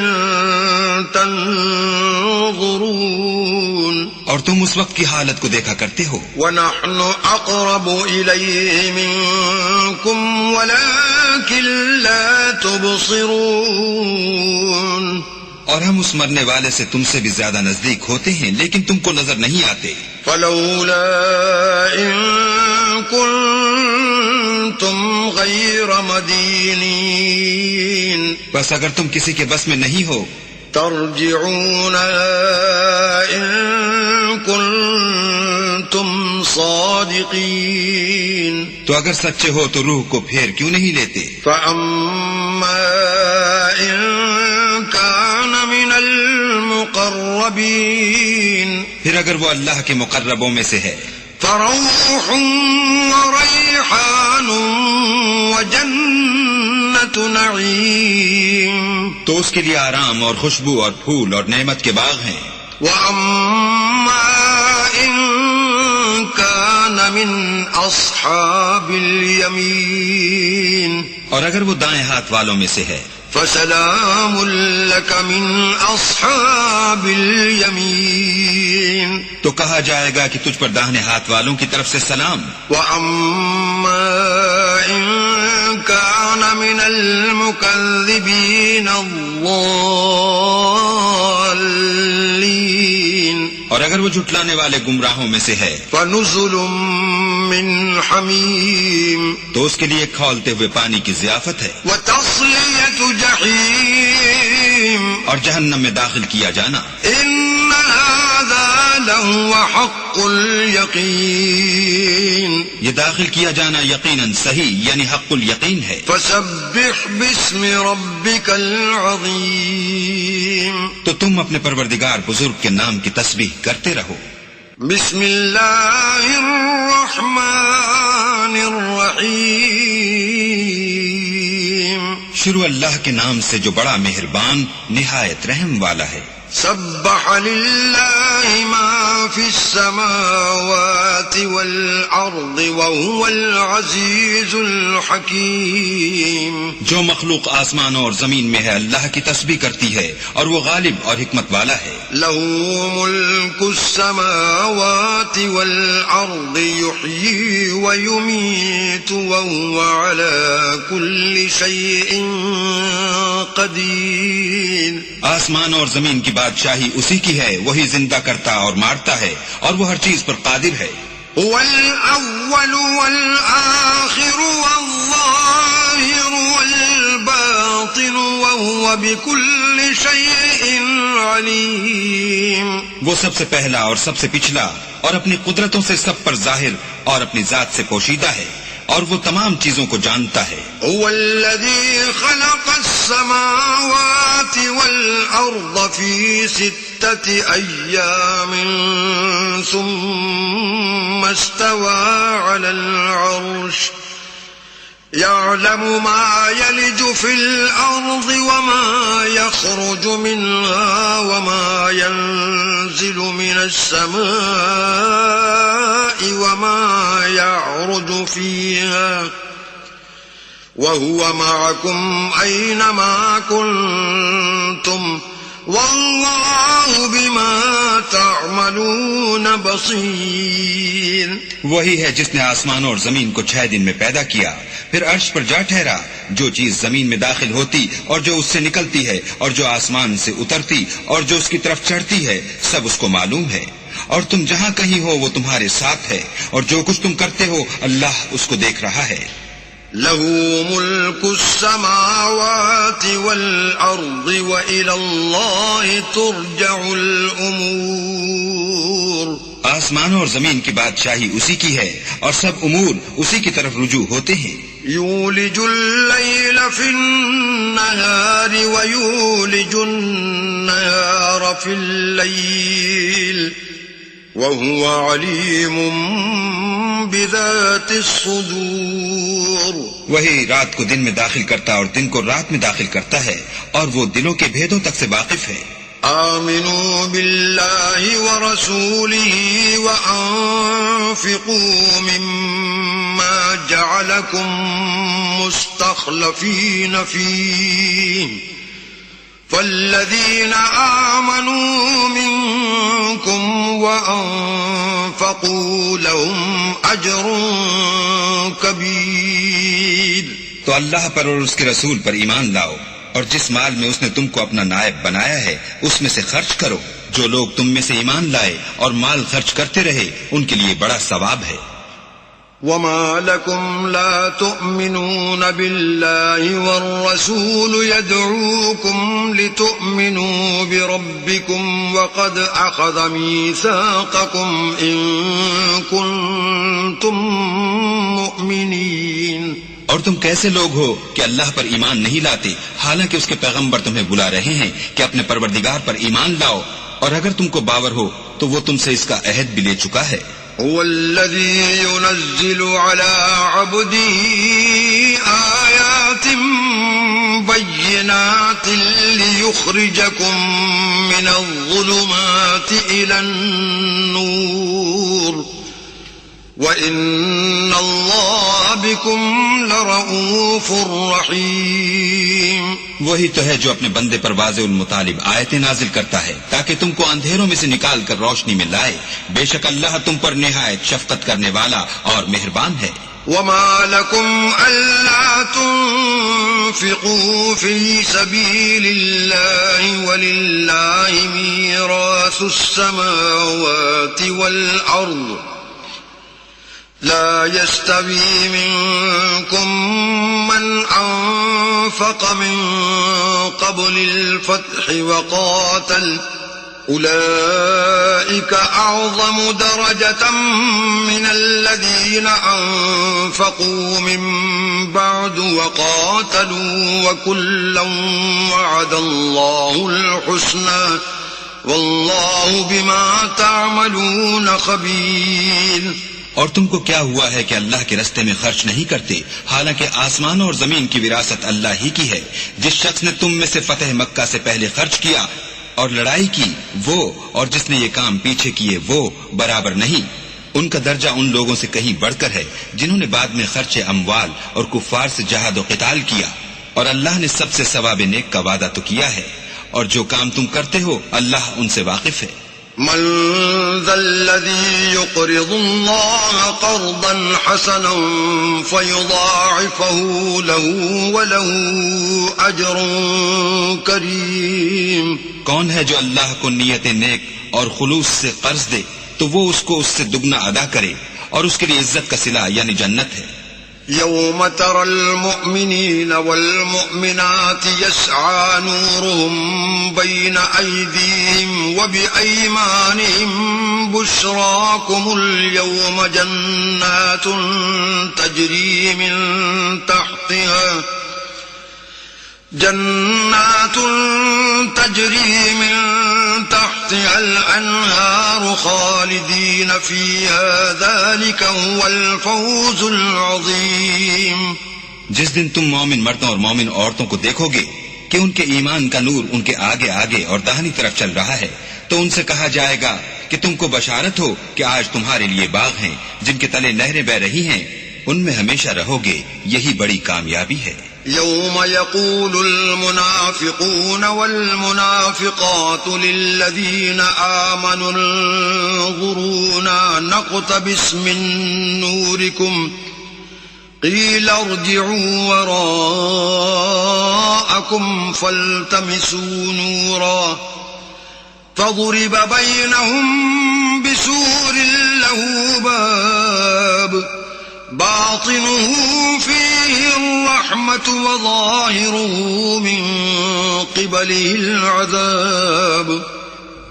تنظرون اور تم اس وقت کی حالت کو دیکھا کرتے ہو، ونحن أقرب إليه منكم ولكن لا تبصرون اور ہم اس مرنے والے سے تم سے بھی زیادہ نزدیک ہوتے ہیں لیکن تم کو نظر نہیں آتے۔ فلولا إن كنتم غير مدينين بس اگر تم کسی کے بس میں نہیں ہو ترجعونها إن كنتم صادقين تو اگر سچے ہو تو روح کو پھیر کیوں نہیں لیتے؟ فأما إن كان من المقربين پھر اگر وہ اللہ کے مقربوں میں سے ہے فروح وريحان وجنة نعيم تو اس کے لیے آرام اور خوشبو اور پھول اور نعمت کے باغ ہیں۔ وأما إن كان من أصحاب اليمين اور اگر وہ دائیں ہاتھ والوں میں سے ہے فسلام لك من أصحاب اليمين تو کہا جائے گا کہ تجھ پر داہنے ہاتھ والوں کی طرف سے سلام۔ وأما إن كان من المكذبين الضالين اور اگر وہ جھٹلانے والے گمراہوں میں سے ہے فنزل من حميم تو اس کے لیے کھولتے ہوئے پانی کی ضیافت ہے، وتصلية جحيم اور جہنم میں داخل کیا جانا۔ إن هذا لهو حق اليقين یہ داخل کیا جانا یقیناً صحیح یعنی حق الیقین ہے۔ فسبح باسم ربك العظيم تو تم اپنے پروردگار بزرگ کے نام کی تسبیح کرتے رہو۔ بسم الله الرحمن الرحيم شروع اللہ کے نام سے جو بڑا مہربان نہایت رحم والا ہے۔ سبح لله ما في السماوات والأرض وهو العزيز الحكيم جو مخلوق آسمانوں اور زمین میں ہے اللہ کی تسبیح کرتی ہے اور وہ غالب اور حکمت والا ہے۔ له ملك السماوات والأرض يحيي ويميت وهو على كل شيء قدير آسمان اور زمین کی بادشاہی اسی کی ہے، وہی زندہ کرتا اور مارتا ہے، اور وہ ہر چیز پر قادر ہے۔ هو الأول والآخر والظاهر والباطن وهو بكل شيء عليم۔ وہ سب سے پہلا اور سب سے پچھلا اور اپنی قدرتوں سے سب پر ظاہر اور اپنی ذات سے پوشیدہ ہے، اور وہ تمام چیزوں کو جانتا ہے۔ هو الذي خلق السماوات والأرض في 6 أيام ثم استوى على العرش يعلم ما يلج في الأرض وما يخرج منها وما ينزل من السماء وما يعرج فيها وهو معكم أينما كنتم واللہ بما تعملون بصیر۔ وہی ہے جس نے آسمان اور زمین کو 6 دن میں پیدا کیا، پھر عرش پر جا ٹھہرا۔ جو چیز زمین میں داخل ہوتی اور جو اس سے نکلتی ہے، اور جو آسمان سے اترتی اور جو اس کی طرف چڑھتی ہے، سب اس کو معلوم ہے، اور تم جہاں کہیں ہو وہ تمہارے ساتھ ہے، اور جو کچھ تم کرتے ہو اللہ اس کو دیکھ رہا ہے۔ له ملك السماوات والأرض وإلى الله ترجع الأمور۔ آسمان اور زمین کی بادشاہی اسی کی ہے، اور سب امور اسی کی طرف رجوع ہوتے ہیں۔ يولج الليل في النهار ويولج النهار في الليل وهو عليم بذات الصدور۔ وہی رات کو دن میں داخل کرتا اور دن کو رات میں داخل کرتا ہے، اور وہ دلوں کے بھیدوں تک سے واقف ہے۔ آمنوا بالله ورسوله وأنفقوا مما جعلكم مستخلفين فيه فالذين آمنوا منكم وأنفقوا لهم أجر كبير۔ تو اللہ پر اور اس کے رسول پر ایمان لاؤ، اور جس مال میں اس نے تم کو اپنا نائب بنایا ہے اس میں سے خرچ کرو۔ جو لوگ تم میں سے ایمان لائے اور مال خرچ کرتے رہے ان کے لیے بڑا ثواب ہے۔ وما لكم لا تؤمنون بالله والرسول يدعوكم لتؤمنوا بربكم وقد أخذ ميثاقكم إن كنتم مؤمنين۔ اور تم کیسے لوگ ہو کہ اللہ پر ایمان نہیں لاتے، حالانکہ اس کے پیغمبر تمہیں بلا رہے ہیں کہ اپنے پروردگار پر ایمان لاؤ، اور اگر تم کو باور ہو تو وہ تم سے اس کا عہد بھی لے چکا ہے۔ هو الذي ينزل على عبده آيات بينات ليخرجكم من الظلمات إلى النور وَإِنَّ اللَّهَ بِكُمْ لَرَؤُوفٌ رَحِيمٌ۔ وہی تو ہے جو اپنے بندے پر واضح المطالب آیتیں نازل کرتا ہے تاکہ تم کو اندھیروں میں سے نکال کر روشنی میں لائے۔ بے شک اللہ تم پر نہایت شفقت کرنے والا اور مہربان ہے۔ وَمَا لَكُمْ أَلَّا تُنفِقُوا فِي سَبِيلِ اللَّهِ وَلِلَّهِ مِيرَاثُ السَّمَاوَاتِ وَالْأَرْضِ لا يستوي منكم من أنفق من قبل الفتح وقاتل أولئك أعظم درجة من الذين أنفقوا من بعد وقاتلوا وكلا وعد الله الحسنى والله بما تعملون خبير۔ اور تم کو کیا ہوا ہے کہ اللہ کے رستے میں خرچ نہیں کرتے، حالانکہ آسمان اور زمین کی وراثت اللہ ہی کی ہے۔ جس شخص نے تم میں سے فتح مکہ سے پہلے خرچ کیا اور لڑائی کی وہ اور جس نے یہ کام پیچھے کیے وہ برابر نہیں۔ ان کا درجہ ان لوگوں سے کہیں بڑھ کر ہے جنہوں نے بعد میں خرچ اموال اور کفار سے جہاد و قتال کیا، اور اللہ نے سب سے ثواب نیک کا وعدہ تو کیا ہے، اور جو کام تم کرتے ہو اللہ ان سے واقف ہے۔ من ذا الذي يقرض الله قرضا حسنا فيضاعفه له وله أجر كريم؟ کون ہے جو اللہ کو نیت نیک اور خلوص سے قرض دے تو وہ اس کو اس سے دگنا ادا کرے اور اس کے لیے عزت کا صلہ یعنی جنت ہے. يوم ترى المؤمنين والمؤمنات يسعى نورهم بين أيديهم وبأيمانهم بشراكم اليوم جنات تجري من تحتها الأنهار خالدين فيها ذلك هو الفوز العظيم. جس دن تم مومن مردوں اور مومن عورتوں کو دیکھو گے کہ ان کے ایمان کا نور ان کے آگے آگے اور داہنی طرف چل رہا ہے تو ان سے کہا جائے گا کہ تم کو بشارت ہو کہ آج تمہارے لیے باغ ہیں جن کے تلے نہریں بہ رہی ہیں، ان میں ہمیشہ رہو گے، یہی بڑی کامیابی ہے. يوم يقول المنافقون والمنافقات للذين آمنوا انظرونا نقتبس من نوركم قيل ارجعوا وراءكم فالتمسوا نورا فضرب بينهم بسور له باب باطنه فيه الرحمة وظاهره من قبله العذاب.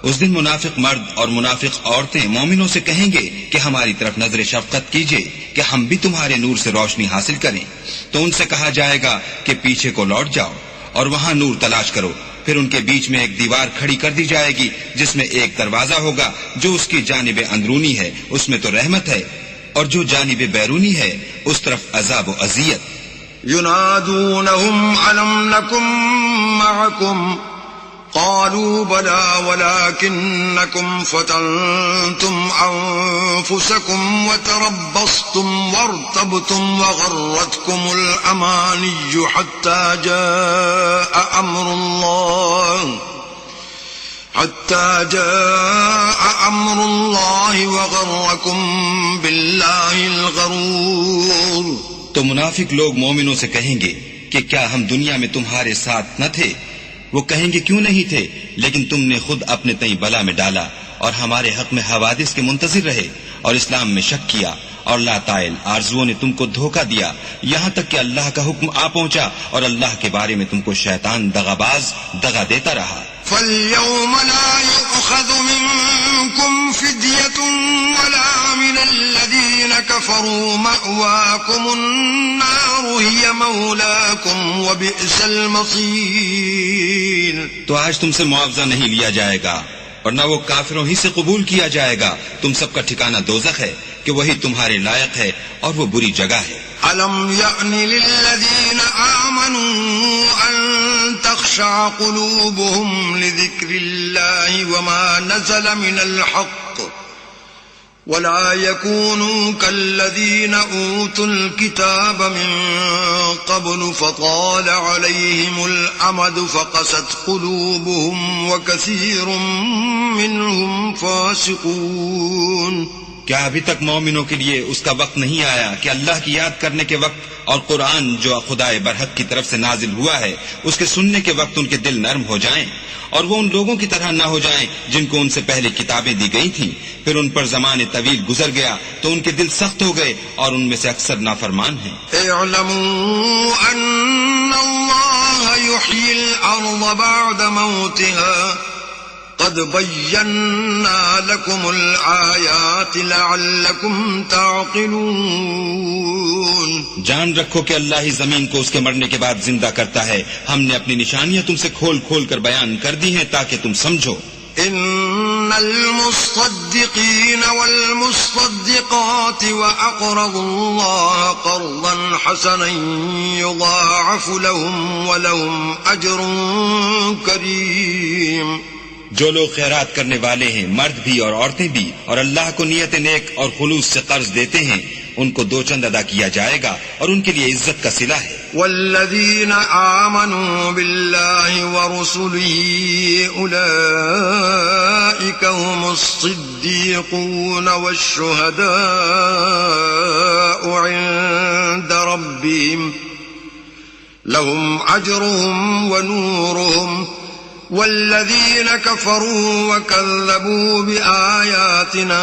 اس دن منافق مرد اور منافق عورتیں مومنوں سے کہیں گے کہ ہماری طرف نظر شفقت کیجئے کہ ہم بھی تمہارے نور سے روشنی حاصل کریں. تو ان سے کہا جائے گا کہ پیچھے کو لوٹ جاؤ اور وہاں نور تلاش کرو. پھر ان کے بیچ میں ایک دیوار کھڑی کر دی جائے گی جس میں ایک دروازہ ہوگا جو اس کی جانب اندرونی ہے، اس میں تو رحمت ہے، اور جو جانب بیرونی ہے اس طرف عذاب و اذیت. ينادونهم ألم نكن معكم قالوا بلى ولكنكم فتنتم أنفسكم وتربصتم وارتبتم وغرتكم الأماني حتى جاء أمر الله وغركم بالله الغرور. تو منافق لوگ مومنوں سے کہیں گے کہ کیا ہم دنیا میں تمہارے ساتھ نہ تھے؟ وہ کہیں گے کیوں نہیں تھے، لیکن تم نے خود اپنے تئیں بلا میں ڈالا اور ہمارے حق میں حوادث کے منتظر رہے اور اسلام میں شک کیا، اور لا طائل آرزوؤں نے تم کو دھوکہ دیا یہاں تک کہ اللہ کا حکم آ پہنچا اور اللہ کے بارے میں تم کو شیطان دغاباز دغا دیتا رہا. فاليوم لا يؤخذ منكم فدية ولا من الذين كفروا مأواكم النار هي مولاكم وبئس المصير. تو آج تم سے معاوضہ نہیں لیا جائے گا اور نہ وہ کافروں ہی سے قبول کیا جائے گا. تم سب کا ٹھکانہ دوزخ ہے کہ وہی تمہارے لائق ہے اور وہ بری جگہ ہے. أَلَمْ يَأْنِ لِلَّذِينَ آمَنُوا أَن تَخْشَعَ قُلُوبُهُمْ لِذِكْرِ اللَّهِ وَمَا نَزَلَ مِنَ الْحَقِّ وَلَا يَكُونُوا كَالَّذِينَ أُوتُوا الْكِتَابَ مِن قَبْلُ فَطَالَ عَلَيْهِمُ الْأَمَدُ فَقَسَتْ قُلُوبُهُمْ وَكَثِيرٌ مِّنْهُمْ فَاسِقُونَ. کیا ابھی تک مومنوں کے لیے اس کا وقت نہیں آیا کہ اللہ کی یاد کرنے کے وقت اور قرآن جو خدائے برحق کی طرف سے نازل ہوا ہے اس کے سننے کے وقت ان کے دل نرم ہو جائیں اور وہ ان لوگوں کی طرح نہ ہو جائیں جن کو ان سے پہلے کتابیں دی گئی تھیں، پھر ان پر زمانے طویل گزر گیا تو ان کے دل سخت ہو گئے اور ان میں سے اکثر نافرمان ہیں. اعلموا ان اللہ یحیی الارض بعد موتها قد بينا لكم الآيات لعلكم تعقلون. جان رکھو کہ اللہ ہی زمین کو اس کے مرنے کے بعد زندہ کرتا ہے. ہم نے اپنی نشانیاں تم سے کھول کھول کر بیان کر دی ہیں تاکہ تم سمجھو. ان المصدقين والمصدقات واقرضوا الله قرضا حسنا يضاعف لهم ولهم اجر كريم. جو لوگ خیرات کرنے والے ہیں، مرد بھی اور عورتیں بھی، اور اللہ کو نیت نیک اور خلوص سے قرض دیتے ہیں، ان کو 2 چند ادا کیا جائے گا اور ان کے لیے عزت کا صلہ ہے. والذين آمنوا بالله ورسله أولئك هم الصديقون والشهداء عند ربهم لهم أجرهم ونورهم والذين كفروا وكذبوا بآياتنا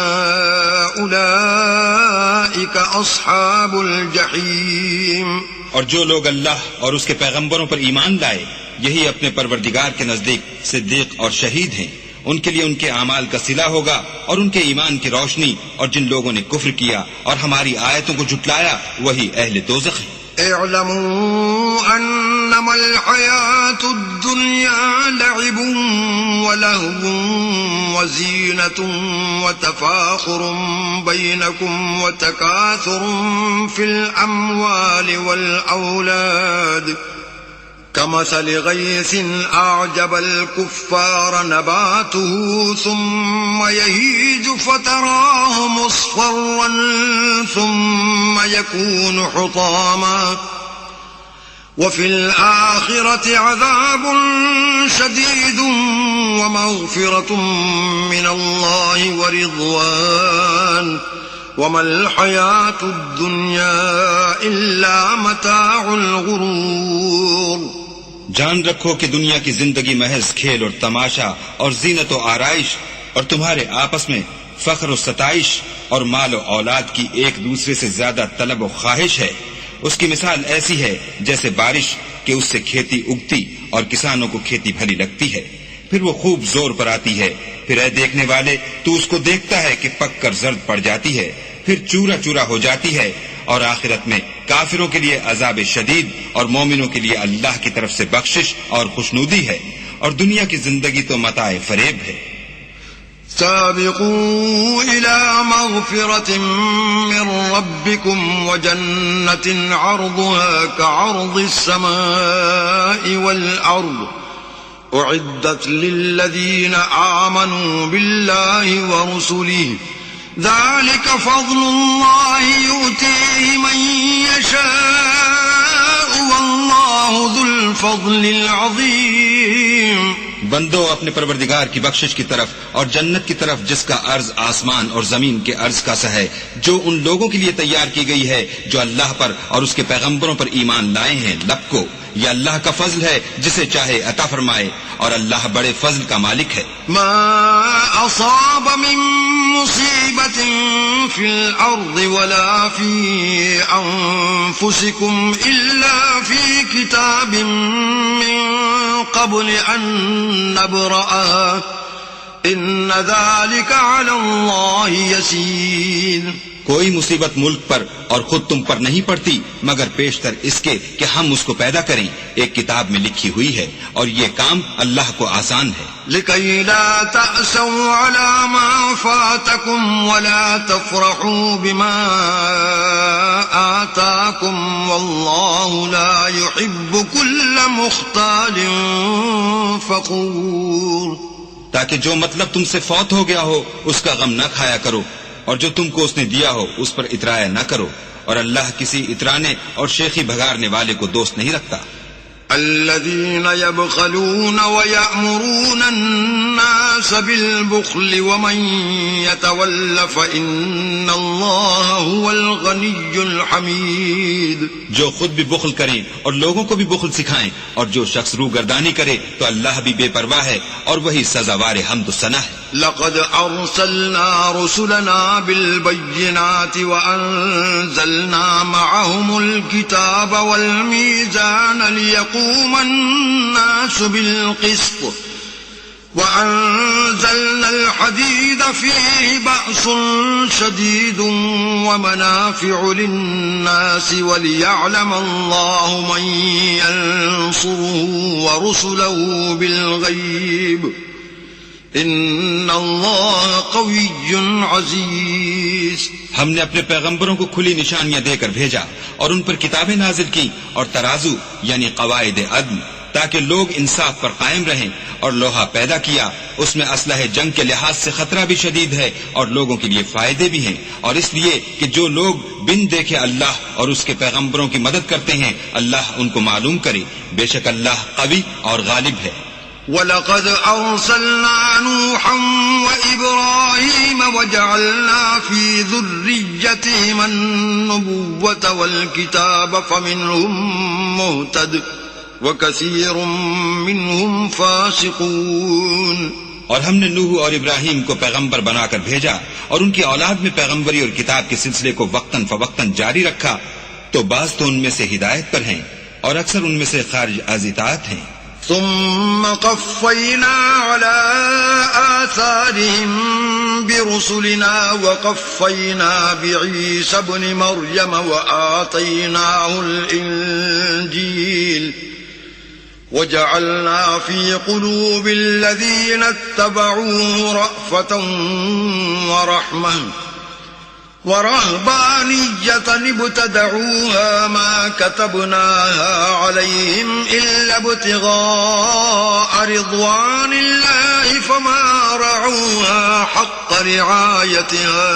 أولئك أصحاب الجحيم. اور جو لوگ اللہ اور اس کے پیغمبروں پر ایمان لائے یہی اپنے پروردگار کے نزدیک صدیق اور شہید ہیں. ان کے لیے ان کے اعمال کا صلہ ہوگا اور ان کے ایمان کی روشنی، اور جن لوگوں نے کفر کیا اور ہماری آیتوں کو جھٹلایا وہی اہل دوزخ ہیں. اعلموا انما الحياة الدنيا لعب ولهو وزينة وتفاخر بينكم وتكاثر في الأموال والأولاد كمثل غيث أعجب الكفار نباته ثم يهيج فتراه مصفرا ثم يكون حطاما وفي الآخرة عذاب شديد ومغفرة من الله ورضوان وما الحياة الدنيا إلا متاع الغرور. جان رکھو کہ دنیا کی زندگی محض کھیل اور تماشا اور زینت و آرائش اور تمہارے آپس میں فخر و ستائش اور مال و اولاد کی ایک دوسرے سے زیادہ طلب و خواہش ہے. اس کی مثال ایسی ہے جیسے بارش کہ اس سے کھیتی اگتی اور کسانوں کو کھیتی بھلی لگتی ہے، پھر وہ خوب زور پر آتی ہے، پھر اے دیکھنے والے تو اس کو دیکھتا ہے کہ پک کر زرد پڑ جاتی ہے، پھر چورا چورا ہو جاتی ہے، اور آخرت میں کافروں کے لیے عذاب شدید اور مومنوں کے لیے اللہ کی طرف سے بخشش اور خوشنودی ہے، اور دنیا کی زندگی تو متاع فریب ہے. سابقوا إلى مغفرة من ربكم وجنة عرضها كعرض السماء والأرض أعدت للذين آمنوا بالله ورسله ذلك فضل الله يؤتيه من يشاء والله ذو الفضل العظيم. بندو اپنے پروردگار کی بخشش کی طرف اور جنت کی طرف جس کا عرض آسمان اور زمین کے عرض کا سا ہے، جو ان لوگوں کے لیے تیار کی گئی ہے جو اللہ پر اور اس کے پیغمبروں پر ایمان لائے ہیں. لبکو یہ اللہ کا فضل ہے جسے چاہے عطا فرمائے، اور اللہ بڑے فضل کا مالک ہے. ما أصاب من مصيبة في الأرض ولا في أنفسكم إلا في كتاب من قبل أن نبرأها إن ذلك على الله يسير. کوئی مصیبت ملک پر اور خود تم پر نہیں پڑتی مگر پیشتر اس کے کہ ہم اس کو پیدا کریں، ایک کتاب میں لکھی ہوئی ہے، اور یہ کام اللہ کو آسان ہے. لكي لا تأسوا على ما فاتكم ولا تفرحوا بما آتاكم والله لا يحب كل مختال فخور. تاکہ جو مطلب تم سے فوت ہو گیا ہو اس کا غم نہ کھایا کرو، اور جو تم کو اس نے دیا ہو اس پر اترایا نہ کرو، اور اللہ کسی اترانے اور شیخی بھگارنے والے کو دوست نہیں رکھتا. الذين يبخلون ويأمرون الناس بالبخل ومن يتول فإن الله هو الغني الحميد. جو خود بھی بخل کریں اور لوگوں کو بھی بخل سکھائیں، اور جو شخص روگردانی کرے تو اللہ بھی بے پرواہ ہے اور وہی سزاوار حمد و ثنا ہے. لقد أرسلنا رسلنا بالبينات وأنزلنا معهم الكتاب والميزان ليقوم الناس بالقسط وأنزلنا الحديد فيه بأس شديد ومنافع للناس وليعلم الله من ينصره ورسله بالغيب ان اللہ قوی عزیز. ہم نے اپنے پیغمبروں کو کھلی نشانیاں دے کر بھیجا اور ان پر کتابیں نازل کی اور ترازو یعنی قواعد عدل تاکہ لوگ انصاف پر قائم رہیں، اور لوہا پیدا کیا، اس میں اسلحہ جنگ کے لحاظ سے خطرہ بھی شدید ہے اور لوگوں کے لیے فائدے بھی ہیں، اور اس لیے کہ جو لوگ بن دیکھے اللہ اور اس کے پیغمبروں کی مدد کرتے ہیں اللہ ان کو معلوم کرے، بے شک اللہ قوی اور غالب ہے۔ وَلَقَدْ أَرْسَلْنَا نُوحًا وَإِبْرَاهِيمَ وَجَعَلْنَا فِي ذُرِّيَّتِهِمَا النُّبُوَّةَ وَالْكِتَابَ فَمِنْهُمْ مُهْتَدٍ وَكَثِيرٌ مِّنْهُمْ فَاسِقُونَ۔ اور ہم نے نوح اور ابراہیم کو پیغمبر بنا کر بھیجا اور ان کی اولاد میں پیغمبری اور کتاب کے سلسلے کو وقتاً فوقتاً جاری رکھا، تو بعض تو ان میں سے ہدایت پر ہیں اور اکثر ان میں سے خارج از اطاعت ہیں۔ ثم قفينا على آثارهم برسلنا وقفينا بعيسى ابن مريم وآتيناه الإنجيل وجعلنا في قلوب الذين اتبعوه رأفة ورحمة ورهبانية ابتدعوها ما كتبناها عليهم إلا ابتغاء رضوان الله فما رعوها حق رعايتها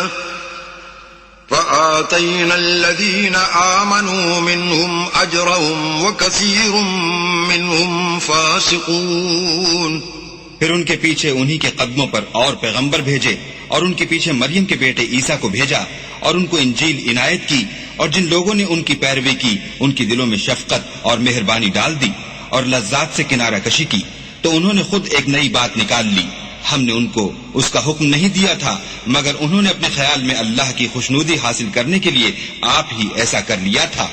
فآتينا الذين آمنوا منهم أجرهم وكثير منهم فاسقون۔ پھر ان کے پیچھے انہی کے قدموں پر اور پیغمبر بھیجے اور ان کے پیچھے مریم کے بیٹے عیسیٰ کو بھیجا اور ان کو انجیل عنایت کی، اور جن لوگوں نے ان کی پیروی کی ان کے دلوں میں شفقت اور مہربانی ڈال دی اور لذات سے کنارہ کشی کی، تو انہوں نے خود ایک نئی بات نکال لی۔ ہم نے ان کو اس کا حکم نہیں دیا تھا مگر انہوں نے اپنے خیال میں اللہ کی خوشنودی حاصل کرنے کے لیے آپ ہی ایسا کر لیا تھا،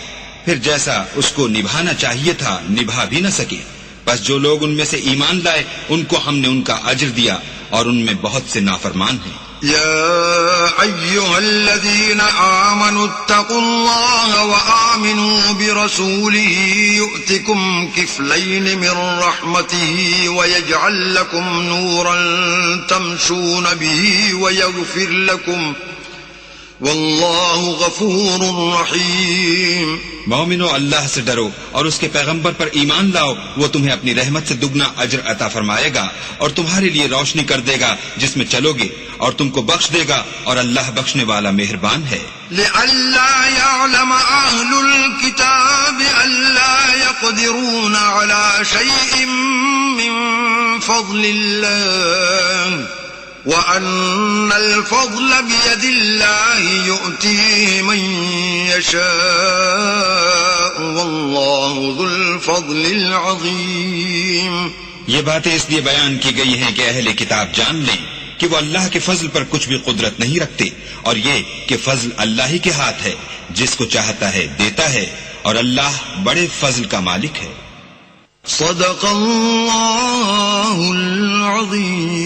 پھر جیسا اس کو نبھانا چاہیے تھا نبھا بھی نہ سکے۔ بس جو لوگ ان میں سے ایمان لائے ان کو ہم نے ان کا اجر دیا اور ان میں بہت سے نافرمان ہیں۔ يا أيها الذين آمنوا اتقوا الله وآمنوا برسوله يؤتكم كفلين من رحمته ويجعل لكم نورا تمشون به ويغفر لكم والله غفور رحيم۔ مومنو اللہ سے ڈرو اور اس کے پیغمبر پر ایمان لاؤ، وہ تمہیں اپنی رحمت سے دگنا اجر عطا فرمائے گا اور تمہارے لیے روشنی کر دے گا جس میں چلو گے، اور تم کو بخش دے گا، اور اللہ بخشنے والا مہربان ہے۔ لئلا يعلم أهل الكتاب ألا يقدرون على شيء من فضل الله وَأَنَّ الْفَضْلَ بِيَدِ اللَّهِ يُؤْتِيهِ مَن يَشَاءُ وَاللَّهُ ذُو الْفَضْلِ الْعَظِيمِ۔ یہ باتیں اس لیے بیان کی گئی ہیں کہ اہل کتاب جان لیں کہ وہ اللہ کے فضل پر کچھ بھی قدرت نہیں رکھتے، اور یہ کہ فضل اللہ ہی کے ہاتھ ہے، جس کو چاہتا ہے دیتا ہے، اور اللہ بڑے فضل کا مالک ہے۔ صدق اللہ العظیم۔